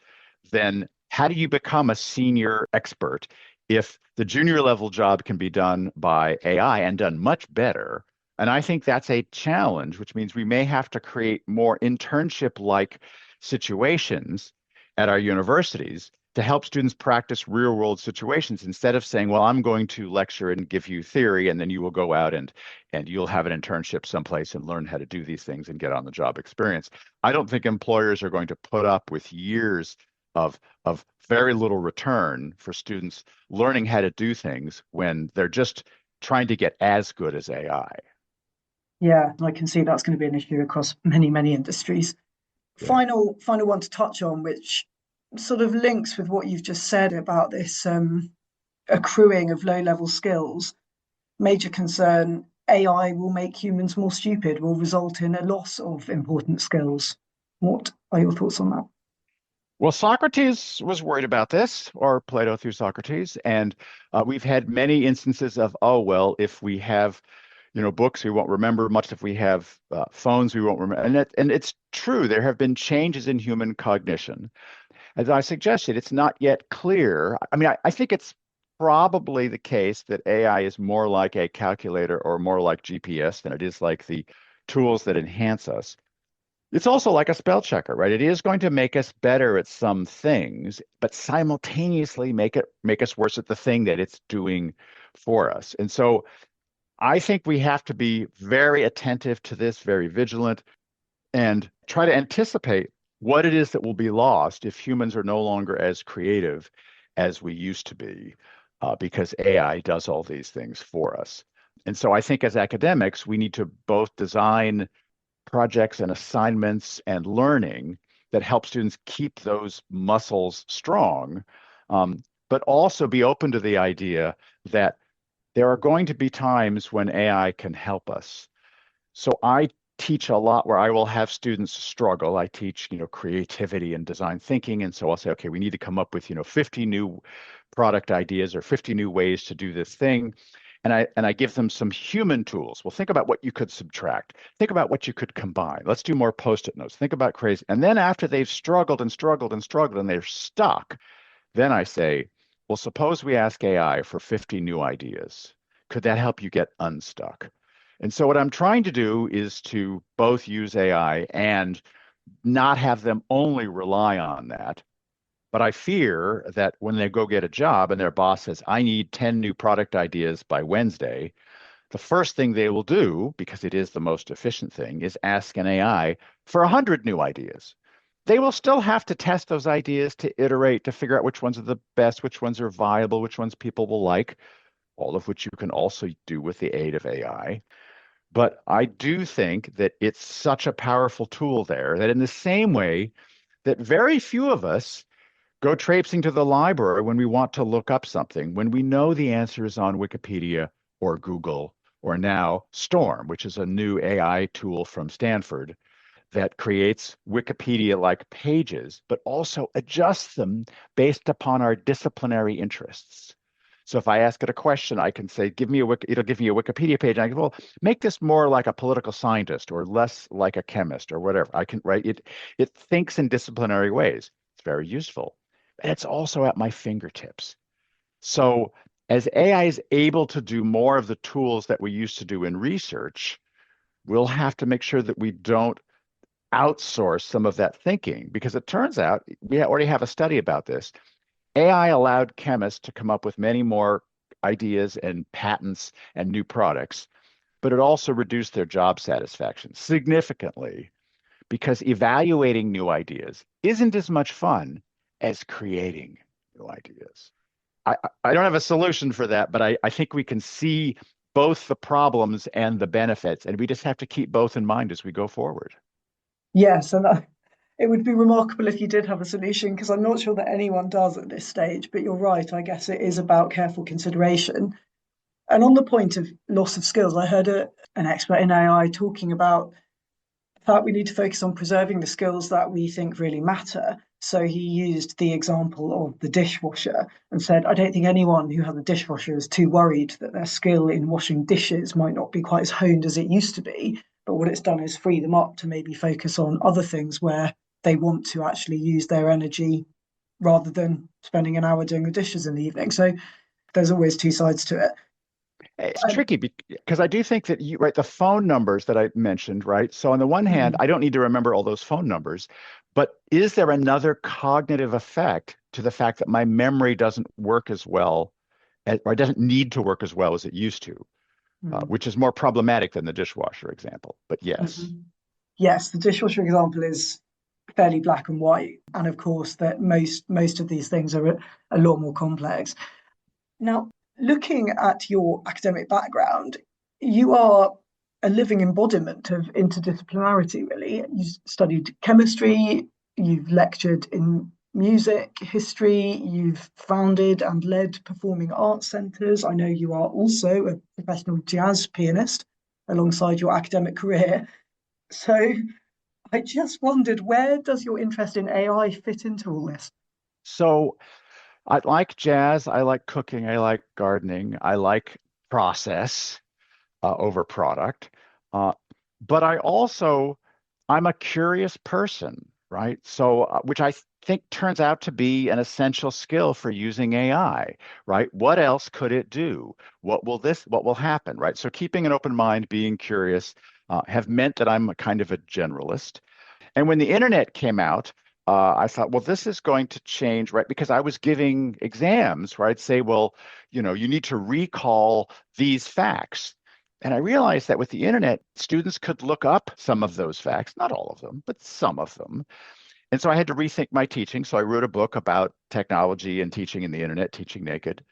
then how do you become a senior expert if the junior level job can be done by AI and done much better? And I think that's a challenge, which means we may have to create more internship-like situations at our universities to help students practice real-world situations instead of saying, well, I'm going to lecture and give you theory, and then you will go out and you'll have an internship someplace and learn how to do these things and get on the job experience. I don't think employers are going to put up with years of very little return for students learning how to do things when they're just trying to get as good as AI. Yeah, I can see that's going to be an issue across many, many industries. Yeah. Final one to touch on, which sort of links with what you've just said about this accruing of low-level skills. Major concern, AI will make humans more stupid, will result in a loss of important skills. What are your thoughts on that? Well, Socrates was worried about this, or Plato through Socrates, and we've had many instances of, oh, well, if we have books, we won't remember much. If we have phones, we won't remember. And it's true. There have been changes in human cognition. As I suggested, it's not yet clear. I mean, I think it's probably the case that AI is more like a calculator or more like GPS than it is like the tools that enhance us. It's also like a spell checker, right? It is going to make us better at some things, but simultaneously make us worse at the thing that it's doing for us. And so I think we have to be very attentive to this, very vigilant, and try to anticipate what it is that will be lost if humans are no longer as creative as we used to be, because AI does all these things for us. And so I think as academics, we need to both design projects and assignments and learning that help students keep those muscles strong, but also be open to the idea that there are going to be times when AI can help us. So I teach a lot where I will have students struggle. I teach, creativity and design thinking. And so I'll say, okay, we need to come up with, 50 new product ideas or 50 new ways to do this thing. And I give them some human tools. Well, think about what you could subtract. Think about what you could combine. Let's do more Post-it notes. Think about crazy. And then after they've struggled and struggled and struggled and they're stuck, then I say, well, suppose we ask AI for 50 new ideas. Could that help you get unstuck? And so what I'm trying to do is to both use AI and not have them only rely on that. But I fear that when they go get a job and their boss says, I need 10 new product ideas by Wednesday, the first thing they will do, because it is the most efficient thing, is ask an AI for 100 new ideas. They will still have to test those ideas to iterate, to figure out which ones are the best, which ones are viable, which ones people will like, all of which you can also do with the aid of AI. But I do think that it's such a powerful tool there that in the same way that very few of us go traipsing to the library when we want to look up something, when we know the answer is on Wikipedia or Google or now Storm, which is a new AI tool from Stanford that creates Wikipedia-like pages, but also adjusts them based upon our disciplinary interests. So if I ask it a question, I can say, it'll give me a Wikipedia page. And I go, well, make this more like a political scientist or less like a chemist or whatever. I can, right? It thinks in disciplinary ways. It's very useful. And it's also at my fingertips. So as AI is able to do more of the tools that we used to do in research, we'll have to make sure that we don't outsource some of that thinking, because it turns out, we already have a study about this, AI allowed chemists to come up with many more ideas and patents and new products, but it also reduced their job satisfaction significantly, because evaluating new ideas isn't as much fun as creating new ideas. I don't have a solution for that, but I think we can see both the problems and the benefits, and we just have to keep both in mind as we go forward. Yes, and it would be remarkable if you did have a solution, because I'm not sure that anyone does at this stage. But you're right, I guess it is about careful consideration. And on the point of loss of skills, I heard an expert in AI talking about the fact we need to focus on preserving the skills that we think really matter. So he used the example of the dishwasher and said, I don't think anyone who has a dishwasher is too worried that their skill in washing dishes might not be quite as honed as it used to be. But what it's done is free them up to maybe focus on other things where they want to actually use their energy rather than spending an hour doing the dishes in the evening. So there's always two sides to it. It's tricky because I do think that right, the phone numbers that I mentioned, right? So on the one hand, I don't need to remember all those phone numbers, but is there another cognitive effect to the fact that my memory doesn't work as well, or doesn't need to work as well as it used to, which is more problematic than the dishwasher example, but yes. Yes, the dishwasher example is fairly black and white. And of course, that most of these things are a lot more complex. Now, looking at your academic background, you are a living embodiment of interdisciplinarity, really. You studied chemistry, you've lectured in music, history, you've founded and led performing arts centres. I know you are also a professional jazz pianist alongside your academic career. So I just wondered, where does your interest in AI fit into all this? So I like jazz, I like cooking, I like gardening, I like process over product. But I'm a curious person, right? So, which I think turns out to be an essential skill for using AI, right? What else could it do? What will happen, right? So keeping an open mind, being curious, have meant that I'm a kind of a generalist. And when the internet came out, I thought, well, this is going to change, right? Because I was giving exams where I'd say, well, you need to recall these facts. And I realized that with the internet, students could look up some of those facts, not all of them, but some of them. And so I had to rethink my teaching. So I wrote a book about technology and teaching in the internet, Teaching Naked.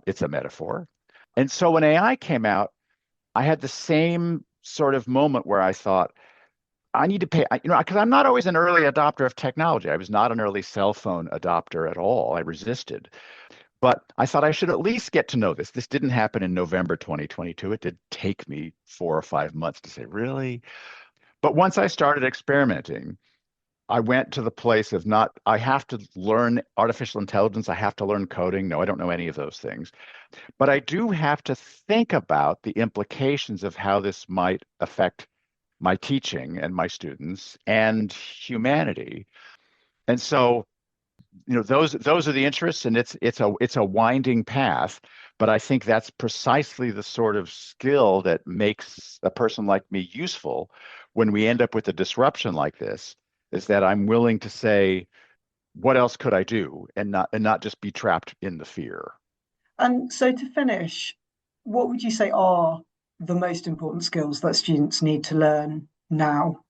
It's a metaphor. And so when AI came out, I had the same sort of moment where I thought, I need to pay, because I'm not always an early adopter of technology. I was not an early cell phone adopter at all. I resisted. But I thought I should at least get to know this. This didn't happen in November 2022. It did take me 4 or 5 months to say, really? But once I started experimenting, I went to the place of I have to learn artificial intelligence. I have to learn coding. No, I don't know any of those things. But I do have to think about the implications of how this might affect my teaching and my students and humanity. And so, those are the interests, and it's a winding path, but I think that's precisely the sort of skill that makes a person like me useful when we end up with a disruption like this, is that I'm willing to say, what else could I do, and not just be trapped in the fear. And so to finish, what would you say are the most important skills that students need to learn now?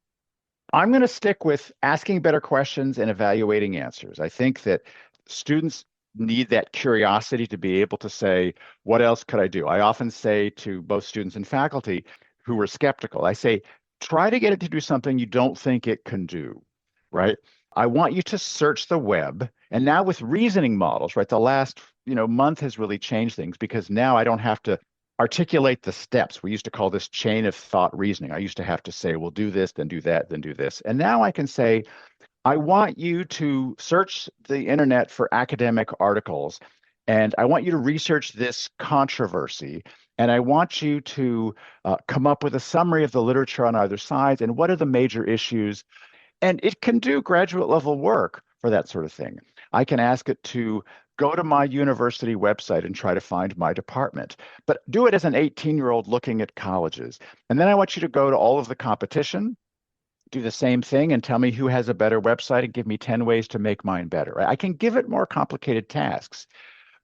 I'm going to stick with asking better questions and evaluating answers. I think that students need that curiosity to be able to say, what else could I do? I often say to both students and faculty who are skeptical, I say, try to get it to do something you don't think it can do, right? I want you to search the web. And now with reasoning models, right, the last month has really changed things, because now I don't have to articulate the steps. We used to call this chain of thought reasoning. I used to have to say, well, do this, then do that, then do this. And now I can say, I want you to search the internet for academic articles, and I want you to research this controversy, and I want you to come up with a summary of the literature on either side, and what are the major issues. And it can do graduate level work for that sort of thing. I can ask it to go to my university website and try to find my department, but do it as an 18-year-old looking at colleges. And then I want you to go to all of the competition, do the same thing, and tell me who has a better website and give me 10 ways to make mine better. I can give it more complicated tasks,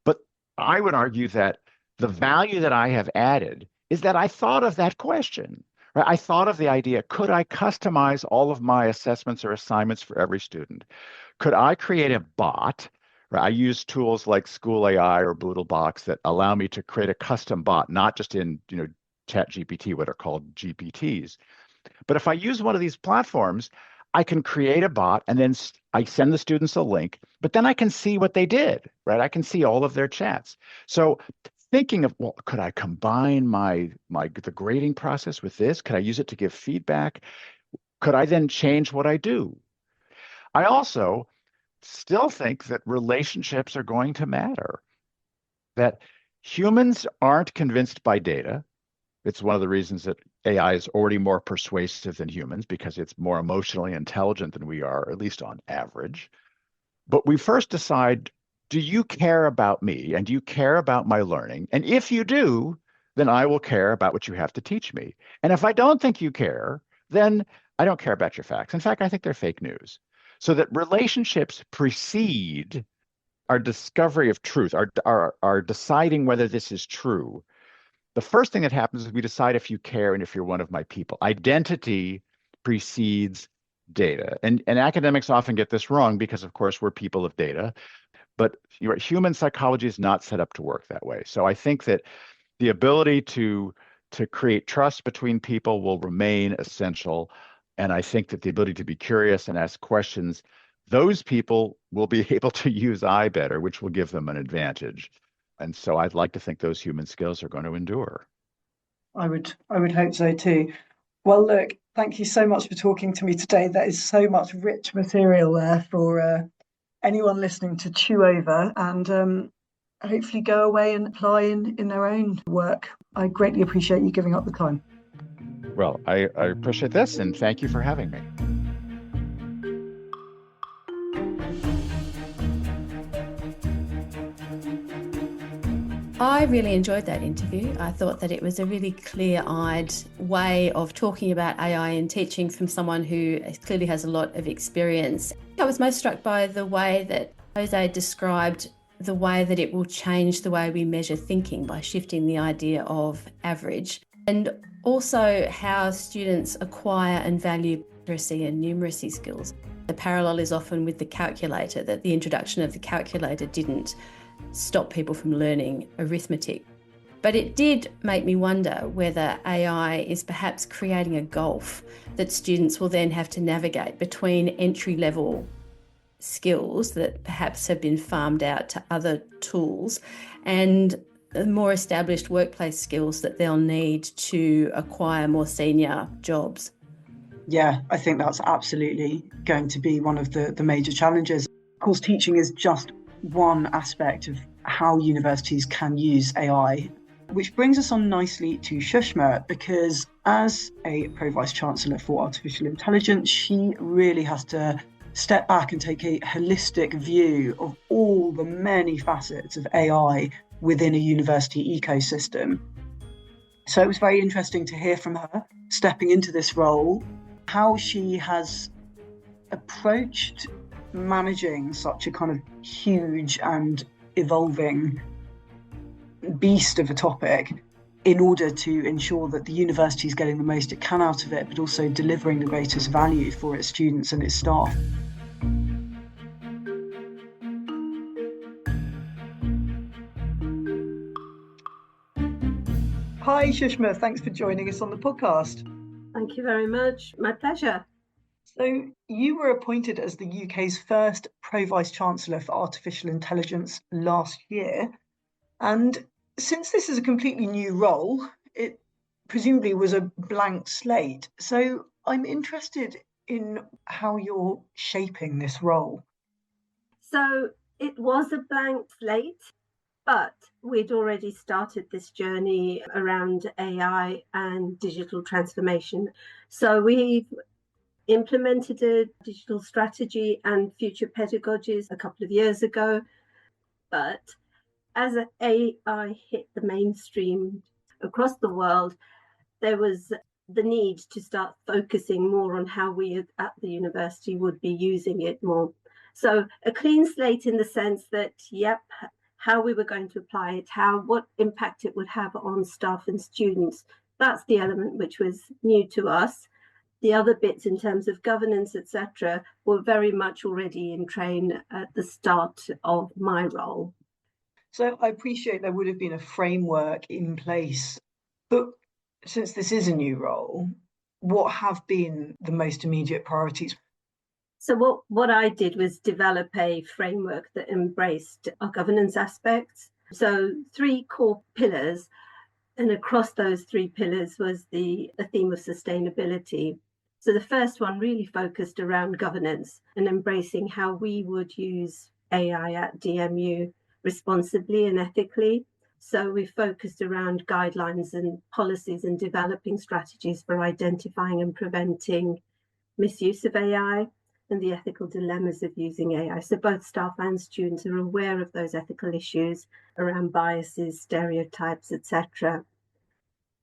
but I would argue that the value that I have added is that I thought of that question. Right? I thought of the idea, could I customize all of my assessments or assignments for every student? could I create a bot? Right? I use tools like School AI or Boodlebox that allow me to create a custom bot, not just in, ChatGPT, what are called GPTs. But if I use one of these platforms, I can create a bot and then I send the students a link, but then I can see what they did, right? I can see all of their chats. So thinking of, well, could I combine the grading process with this? Could I use it to give feedback? Could I then change what I do? I also still think that relationships are going to matter, that humans aren't convinced by data. It's one of the reasons that AI is already more persuasive than humans because it's more emotionally intelligent than we are, at least on average. But we first decide, do you care about me and do you care about my learning? And if you do, then I will care about what you have to teach me. And if I don't think you care, then I don't care about your facts. In fact, I think they're fake news. So that relationships precede our discovery of truth, our deciding whether this is true. The first thing that happens is we decide if you care and if you're one of my people. Identity precedes data. And academics often get this wrong because, of course, we're people of data. But human psychology is not set up to work that way. So I think that the ability to create trust between people will remain essential. And I think that the ability to be curious and ask questions, those people will be able to use I better, which will give them an advantage. And so I'd like to think those human skills are going to endure. I would hope so too. Well, look, thank you so much for talking to me today. That is so much rich material there for anyone listening to chew over and hopefully go away and apply in their own work. I greatly appreciate you giving up the time. Well, I appreciate this and thank you for having me. I really enjoyed that interview. I thought that it was a really clear-eyed way of talking about AI in teaching from someone who clearly has a lot of experience. I was most struck by the way that Jose described the way that it will change the way we measure thinking by shifting the idea of average, and also how students acquire and value literacy and numeracy skills. The parallel is often with the calculator, that the introduction of the calculator didn't stop people from learning arithmetic. But it did make me wonder whether AI is perhaps creating a gulf that students will then have to navigate between entry-level skills that perhaps have been farmed out to other tools and more established workplace skills that they'll need to acquire more senior jobs. Yeah, I think that's absolutely going to be one of the major challenges. Of course, teaching is just one aspect of how universities can use AI, which brings us on nicely to Shushma, because as a Pro-Vice-Chancellor for Artificial Intelligence, she really has to step back and take a holistic view of all the many facets of AI within a university ecosystem. So it was very interesting to hear from her, stepping into this role, how she has approached managing such a kind of huge and evolving beast of a topic in order to ensure that the university is getting the most it can out of it, but also delivering the greatest value for its students and its staff. Hi, Shushma. Thanks for joining us on the podcast. Thank you very much. My pleasure. So you were appointed as the UK's first Pro-Vice-Chancellor for Artificial Intelligence last year. And since this is a completely new role, it presumably was a blank slate. So I'm interested in how you're shaping this role. So it was a blank slate, but we'd already started this journey around AI and digital transformation. So we've implemented a digital strategy and future pedagogies a couple of years ago. But as AI hit the mainstream across the world, there was the need to start focusing more on how we at the university would be using it more. So a clean slate in the sense that, how we were going to apply it, what impact it would have on staff and students. That's the element which was new to us. The other bits in terms of governance, etc., were very much already in train at the start of my role. So I appreciate there would have been a framework in place, but since this is a new role, what have been the most immediate priorities? So what I did was develop a framework that embraced our governance aspects. So 3 core pillars, and across those 3 pillars was the theme of sustainability. So the first one really focused around governance and embracing how we would use AI at DMU responsibly and ethically. So we focused around guidelines and policies and developing strategies for identifying and preventing misuse of AI and the ethical dilemmas of using AI. So both staff and students are aware of those ethical issues around biases, stereotypes, etc.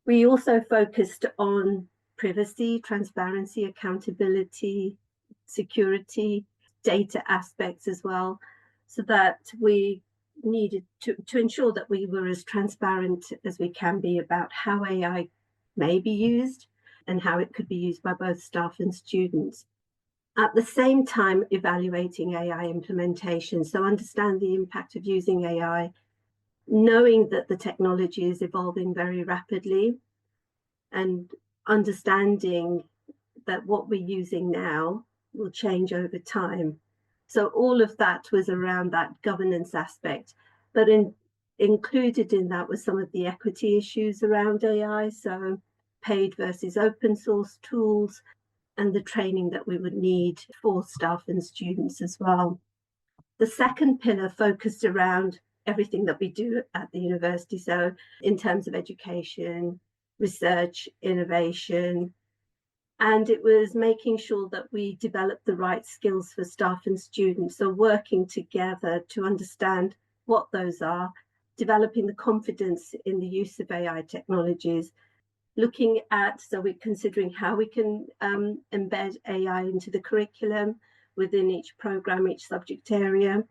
We also focused on privacy, transparency, accountability, security, data aspects as well, so that we needed to ensure that we were as transparent as we can be about how AI may be used and how it could be used by both staff and students. At the same time, evaluating AI implementation, so understand the impact of using AI, knowing that the technology is evolving very rapidly, and understanding that what we're using now will change over time. So all of that was around that governance aspect, but included in that was some of the equity issues around AI, so paid versus open source tools, and the training that we would need for staff and students as well. The second pillar focused around everything that we do at the university. So in terms of education, research, innovation, and it was making sure that we develop the right skills for staff and students. So working together to understand what those are, developing the confidence in the use of AI technologies, looking at, so we're considering how we can embed AI into the curriculum within each program, each subject area,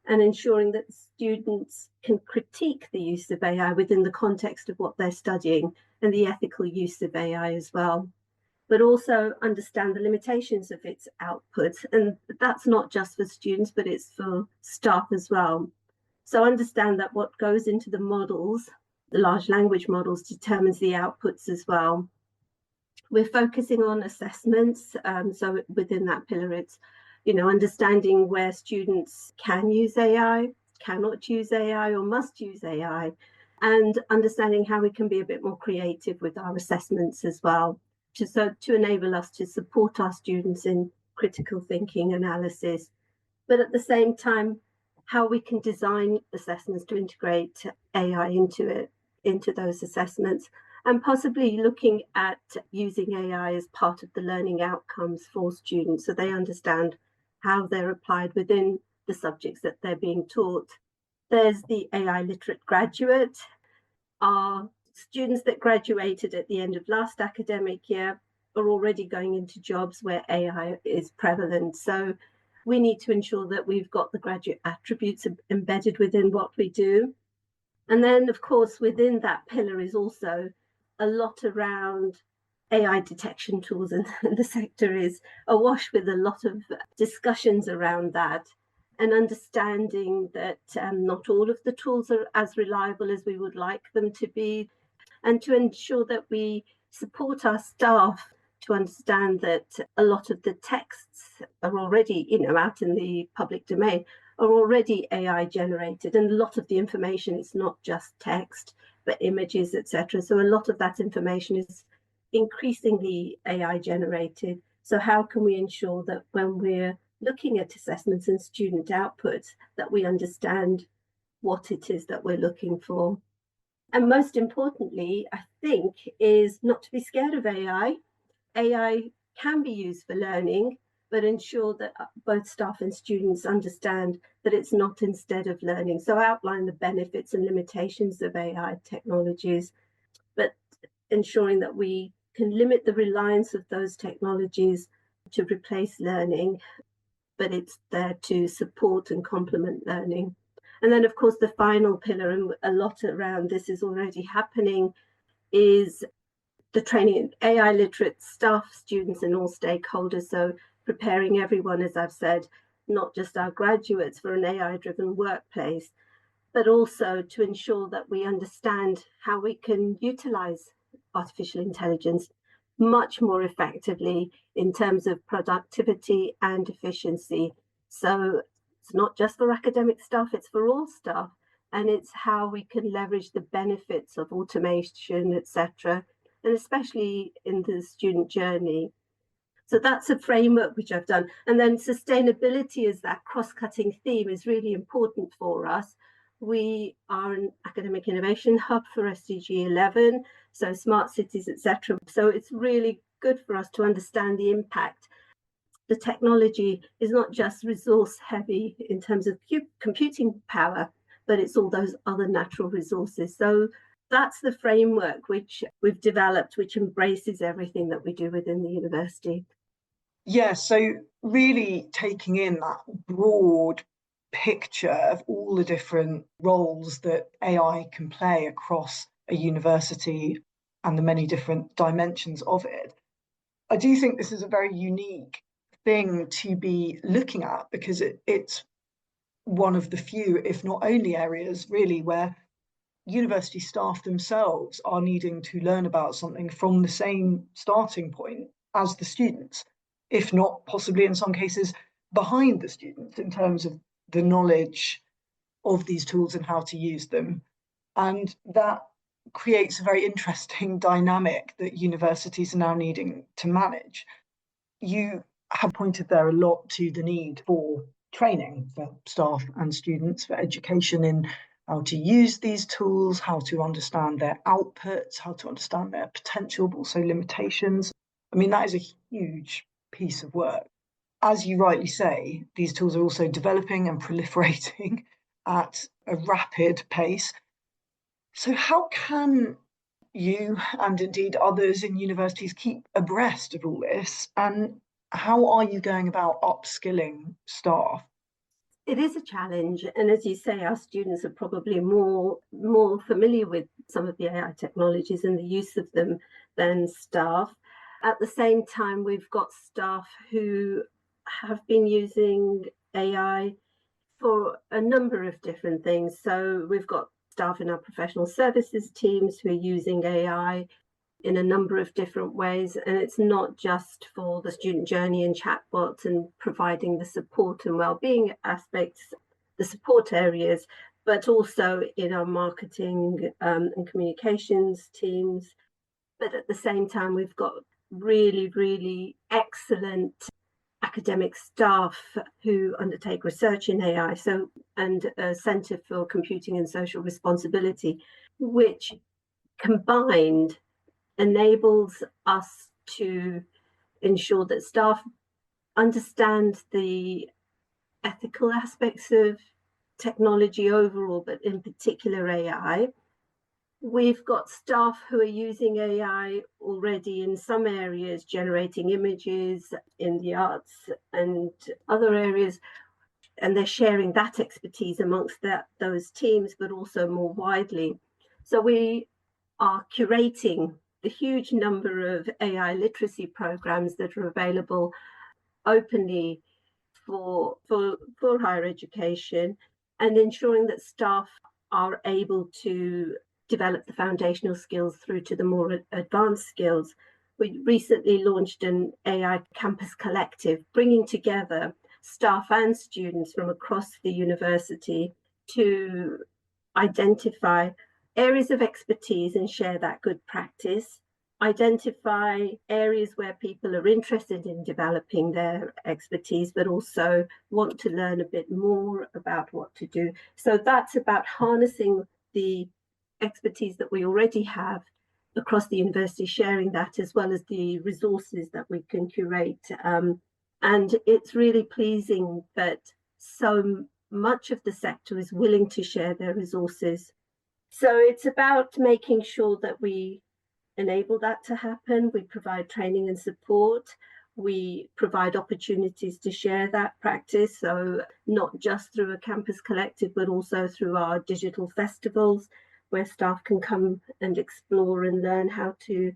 and ensuring that students can critique the use of AI within the context of what they're studying and the ethical use of AI as well, but also understand the limitations of its output. And that's not just for students, but it's for staff as well. So understand that what goes into the models, the large language models, determines the outputs as well. We're focusing on assessments. So within that pillar, it's, understanding where students can use AI, cannot use AI, or must use AI, and understanding how we can be a bit more creative with our assessments as well, to enable us to support our students in critical thinking, analysis, but at the same time, how we can design assessments to integrate AI into those assessments, and possibly looking at using AI as part of the learning outcomes for students so they understand how they're applied within the subjects that they're being taught. There's the AI literate graduate. Our students that graduated at the end of last academic year are already going into jobs where AI is prevalent. So we need to ensure that we've got the graduate attributes embedded within what we do. And then, of course, within that pillar is also a lot around AI detection tools, and the sector is awash with a lot of discussions around that, and understanding that not all of the tools are as reliable as we would like them to be, and to ensure that we support our staff to understand that a lot of the texts are already, out in the public domain, are already AI generated, and a lot of the information is not just text, but images, etc. So a lot of that information is increasingly AI generated. So how can we ensure that when we're looking at assessments and student outputs, that we understand what it is that we're looking for? And most importantly, I think, is not to be scared of AI. AI can be used for learning, but ensure that both staff and students understand that it's not instead of learning. So outline the benefits and limitations of AI technologies, but ensuring that we can limit the reliance of those technologies to replace learning, but it's there to support and complement learning. And then, of course, the final pillar, and a lot around this is already happening, is the training, AI literate staff, students and all stakeholders. So preparing everyone, as I've said, not just our graduates for an AI-driven workplace, but also to ensure that we understand how we can utilize artificial intelligence much more effectively in terms of productivity and efficiency. So it's not just for academic staff, it's for all staff. And it's how we can leverage the benefits of automation, etc., and especially in the student journey. So that's a framework which I've done. And then sustainability as that cross-cutting theme is really important for us. We are an academic innovation hub for SDG 11, so smart cities, etc. So it's really good for us to understand the impact. The technology is not just resource heavy in terms of computing power, but it's all those other natural resources. So that's the framework which we've developed, which embraces everything that we do within the university. Yeah, so really taking in that broad picture of all the different roles that AI can play across a university and the many different dimensions of it. I do think this is a very unique thing to be looking at, because it's one of the few, if not only, areas really where university staff themselves are needing to learn about something from the same starting point as the students, if not possibly in some cases behind the students in terms of the knowledge of these tools and how to use them. And that creates a very interesting dynamic that universities are now needing to manage. You have pointed there a lot to the need for training for staff and students, for education in how to use these tools, how to understand their outputs, how to understand their potential, but also limitations. I mean, that is a huge piece of work. As you rightly say, these tools are also developing and proliferating at a rapid pace. So how can you and indeed others in universities keep abreast of all this? And how are you going about upskilling staff? It is a challenge. And as you say, our students are probably more familiar with some of the AI technologies and the use of them than staff. At the same time, we've got staff who have been using AI for a number of different things. So we've got staff in our professional services teams who are using AI in a number of different ways. And it's not just for the student journey and chatbots and providing the support and well-being aspects, the support areas, but also in our marketing and communications teams. But at the same time, we've got really, really excellent academic staff who undertake research in AI, and a Centre for Computing and Social Responsibility, which combined enables us to ensure that staff understand the ethical aspects of technology overall, but in particular AI. We've got staff who are using AI already in some areas, generating images in the arts and other areas, and they're sharing that expertise amongst those teams, but also more widely. So we are curating the huge number of AI literacy programs that are available openly for higher education, and ensuring that staff are able to develop the foundational skills through to the more advanced skills. We recently launched an AI campus collective, bringing together staff and students from across the university to identify areas of expertise and share that good practice, identify areas where people are interested in developing their expertise, but also want to learn a bit more about what to do. So that's about harnessing the expertise that we already have across the university, sharing that, as well as the resources that we can curate. And it's really pleasing that so much of the sector is willing to share their resources. So it's about making sure that we enable that to happen. We provide training and support. We provide opportunities to share that practice. So not just through a campus collective, but also through our digital festivals, where staff can come and explore and learn how to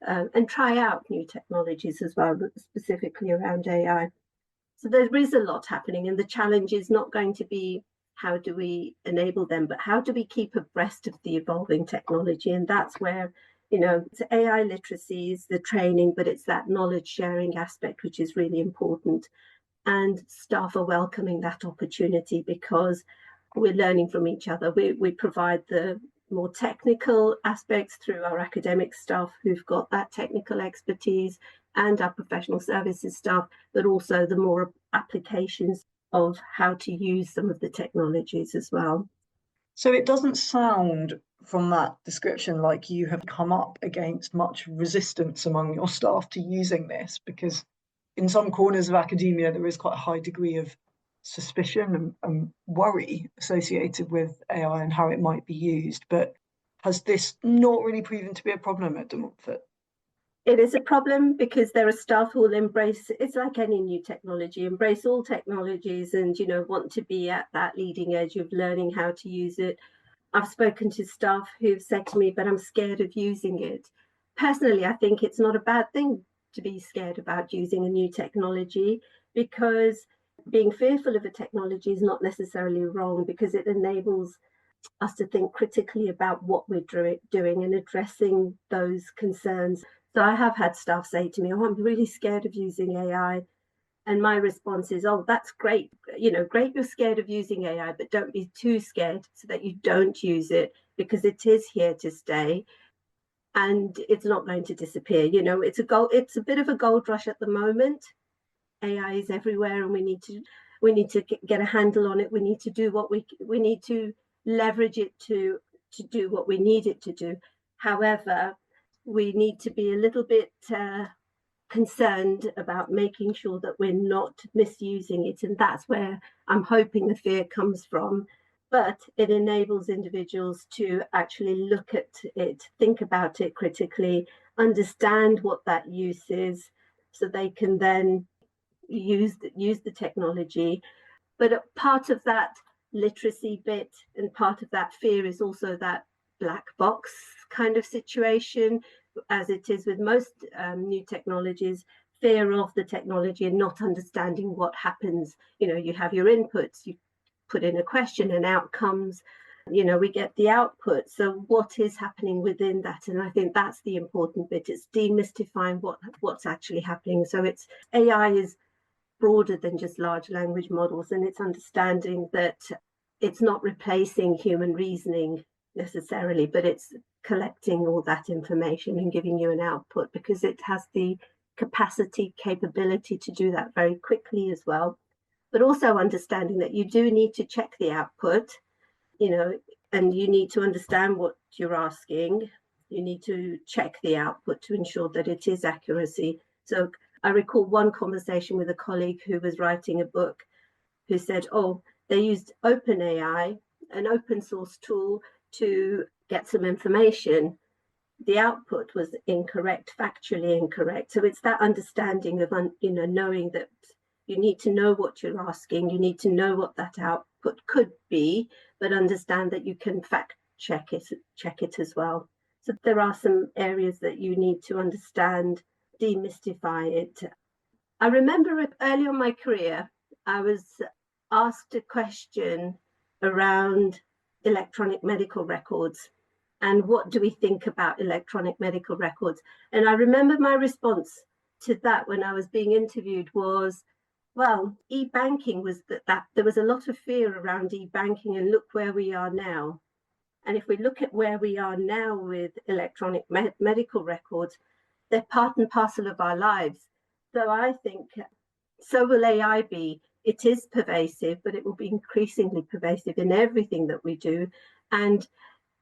and try out new technologies as well, specifically around AI. So there is a lot happening, and the challenge is not going to be how do we enable them, but how do we keep abreast of the evolving technology? And that's where, it's AI literacy is the training, but it's that knowledge sharing aspect, which is really important. And staff are welcoming that opportunity because we're learning from each other. We provide the more technical aspects through our academic staff who've got that technical expertise, and our professional services staff, but also the more applications of how to use some of the technologies as well. So it doesn't sound from that description like you have come up against much resistance among your staff to using this, because in some corners of academia, there is quite a high degree of suspicion and worry associated with AI and how it might be used. But has this not really proven to be a problem at De Montfort? It is a problem because there are staff who will embrace, it's like any new technology, embrace all technologies and, want to be at that leading edge of learning how to use it. I've spoken to staff who've said to me, but I'm scared of using it. Personally, I think it's not a bad thing to be scared about using a new technology, because being fearful of a technology is not necessarily wrong, because it enables us to think critically about what we're doing and addressing those concerns. So I have had staff say to me, oh, I'm really scared of using AI. And my response is, oh, that's great. Great, you're scared of using AI, but don't be too scared so that you don't use it, because it is here to stay and it's not going to disappear. It's a bit of a gold rush at the moment. AI is everywhere and we need to get a handle on it. We need to do what we need to leverage it to do what we need it to do. However, we need to be a little bit concerned about making sure that we're not misusing it. And that's where I'm hoping the fear comes from. But it enables individuals to actually look at it, think about it critically, understand what that use is, so they can then use the technology. But part of that literacy bit and part of that fear is also that black box kind of situation, as it is with most new technologies, fear of the technology and not understanding what happens. You have your inputs, you put in a question and outcomes, we get the output. So what is happening within that? And I think that's the important bit. It's demystifying what's actually happening. So AI is broader than just large language models, and it's understanding that it's not replacing human reasoning necessarily, but it's collecting all that information and giving you an output, because it has the capability to do that very quickly as well. But also understanding that you do need to check the output, and you need to understand what you're asking. You need to check the output to ensure that it is accuracy. So I recall one conversation with a colleague who was writing a book, who said, oh, they used OpenAI, an open source tool, to get some information. The output was incorrect, factually incorrect. So it's that understanding of, knowing that you need to know what you're asking, you need to know what that output could be, but understand that you can fact check it as well. So there are some areas that you need to understand, demystify it. I remember early in my career, I was asked a question around electronic medical records and what do we think about electronic medical records. And I remember my response to that when I was being interviewed was, well, e-banking was that there was a lot of fear around e-banking, and look where we are now. And if we look at where we are now with electronic medical records, they're part and parcel of our lives. So I think so will AI be. It is pervasive, but it will be increasingly pervasive in everything that we do. And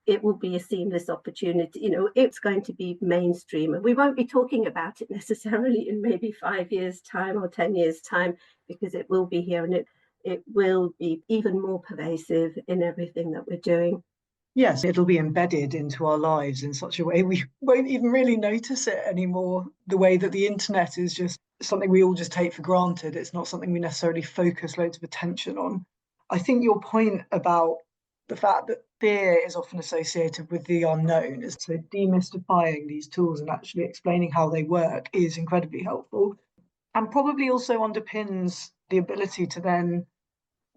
it will be a seamless opportunity. It's going to be mainstream, and we won't be talking about it necessarily in maybe 5 years' time or 10 years' time, because it will be here, and it will be even more pervasive in everything that we're doing. Yes, it'll be embedded into our lives in such a way we won't even really notice it anymore. The way that the internet is just something we all just take for granted. It's not something we necessarily focus loads of attention on. I think your point about the fact that fear is often associated with the unknown, is so demystifying these tools and actually explaining how they work is incredibly helpful, and probably also underpins the ability to then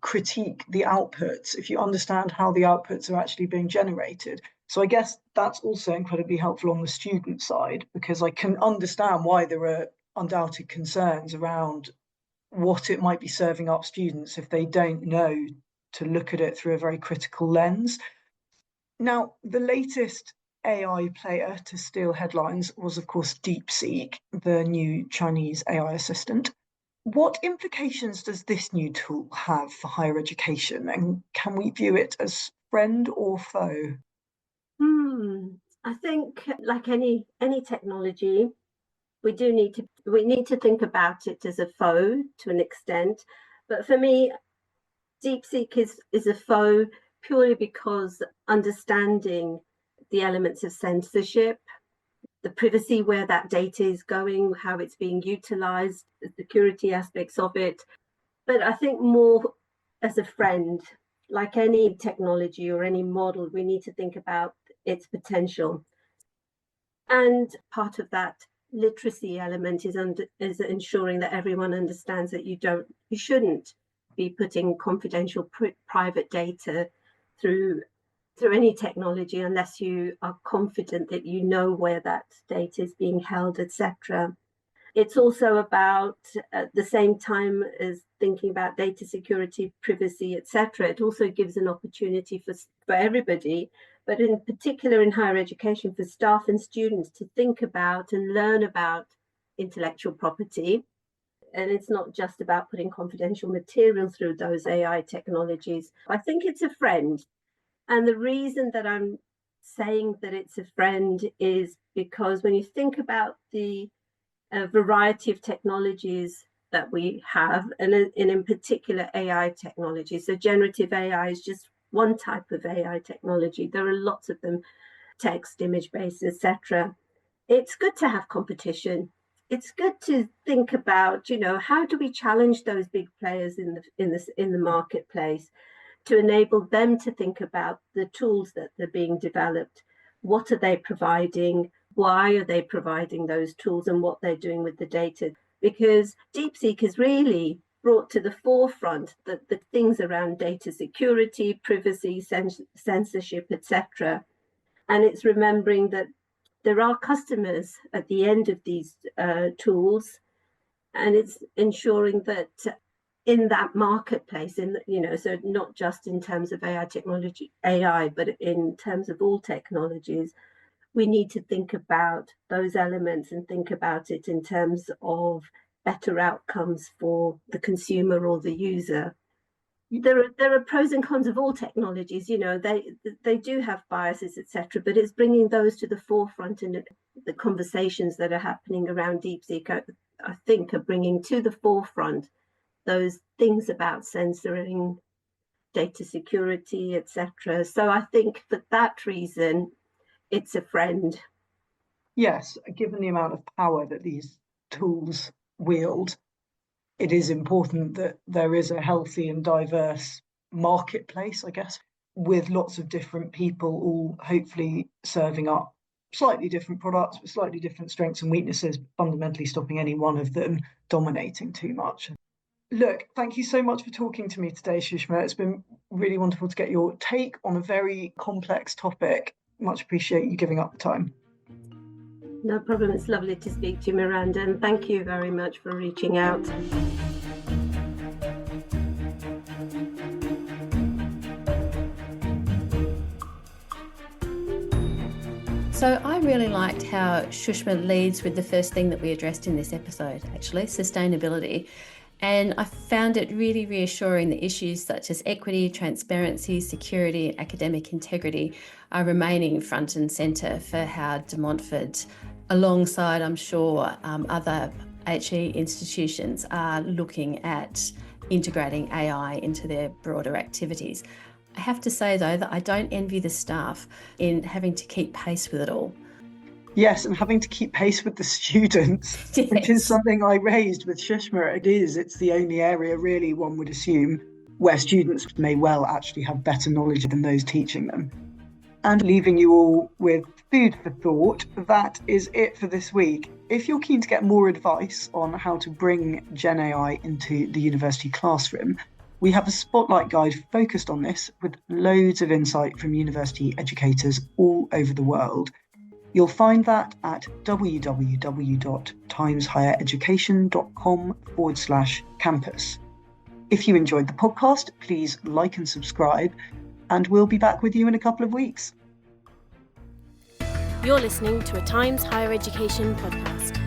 critique the outputs if you understand how the outputs are actually being generated. So I guess that's also incredibly helpful on the student side, because I can understand why there are undoubted concerns around what it might be serving up students if they don't know to look at it through a very critical lens. Now, the latest AI player to steal headlines was, of course, DeepSeek, the new Chinese AI assistant. What implications does this new tool have for higher education, and can we view it as friend or foe? I think, like any technology, we need to think about it as a foe to an extent. But for me, DeepSeek is a foe purely because understanding the elements of censorship, the privacy, where that data is going, how it's being utilized, the security aspects of it. But I think more as a friend, like any technology or any model, we need to think about its potential. And part of that literacy element is ensuring that everyone understands that you shouldn't be putting confidential private data through any technology unless you are confident that you know where that data is being held, etc. It's also about, at the same time as thinking about data security, privacy, etc., it also gives an opportunity for everybody, but in particular in higher education, for staff and students to think about and learn about intellectual property. And it's not just about putting confidential material through those AI technologies. I think it's a friend. And the reason that I'm saying that it's a friend is because when you think about the variety of technologies that we have, and in particular AI technology. So generative AI is just one type of AI technology. There are lots of them, text, image-based, etc. It's good to have competition. It's good to think about, how do we challenge those big players in the marketplace to enable them to think about the tools that are being developed. What are they providing? Why are they providing those tools, and what they're doing with the data? Because DeepSeek has really brought to the forefront the things around data security, privacy, censorship, etc. And it's remembering that there are customers at the end of these tools, and it's ensuring that in that marketplace, so not just in terms of AI, but in terms of all technologies, we need to think about those elements and think about it in terms of better outcomes for the consumer or the user. There are pros and cons of all technologies. They do have biases, etc. But it's bringing those to the forefront, and the conversations that are happening around DeepSeek, I think, are bringing to the forefront those things about censoring, data security, etc. So I think for that reason, it's a friend. Yes, given the amount of power that these tools wield, it is important that there is a healthy and diverse marketplace, I guess, with lots of different people all hopefully serving up slightly different products with slightly different strengths and weaknesses, fundamentally stopping any one of them dominating too much. Look, thank you so much for talking to me today, Shushma. It's been really wonderful to get your take on a very complex topic. Much appreciate you giving up the time. No problem. It's lovely to speak to you, Miranda, and thank you very much for reaching out. So I really liked how Shushma leads with the first thing that we addressed in this episode, actually, sustainability. And I found it really reassuring that issues such as equity, transparency, security, and academic integrity are remaining front and centre for how de Montfort, alongside, I'm sure, other HE institutions, are looking at integrating AI into their broader activities. I have to say, though, that I don't envy the staff in having to keep pace with it all. Yes, and having to keep pace with the students, Yes. which is something I raised with Shushma. It's the only area, really, one would assume, where students may well actually have better knowledge than those teaching them. And leaving you all with food for thought, that is it for this week. If you're keen to get more advice on how to bring Gen AI into the university classroom, we have a spotlight guide focused on this with loads of insight from university educators all over the world. You'll find that at www.timeshighereducation.com/campus. If you enjoyed the podcast, please like and subscribe, and we'll be back with you in a couple of weeks. You're listening to a Times Higher Education podcast.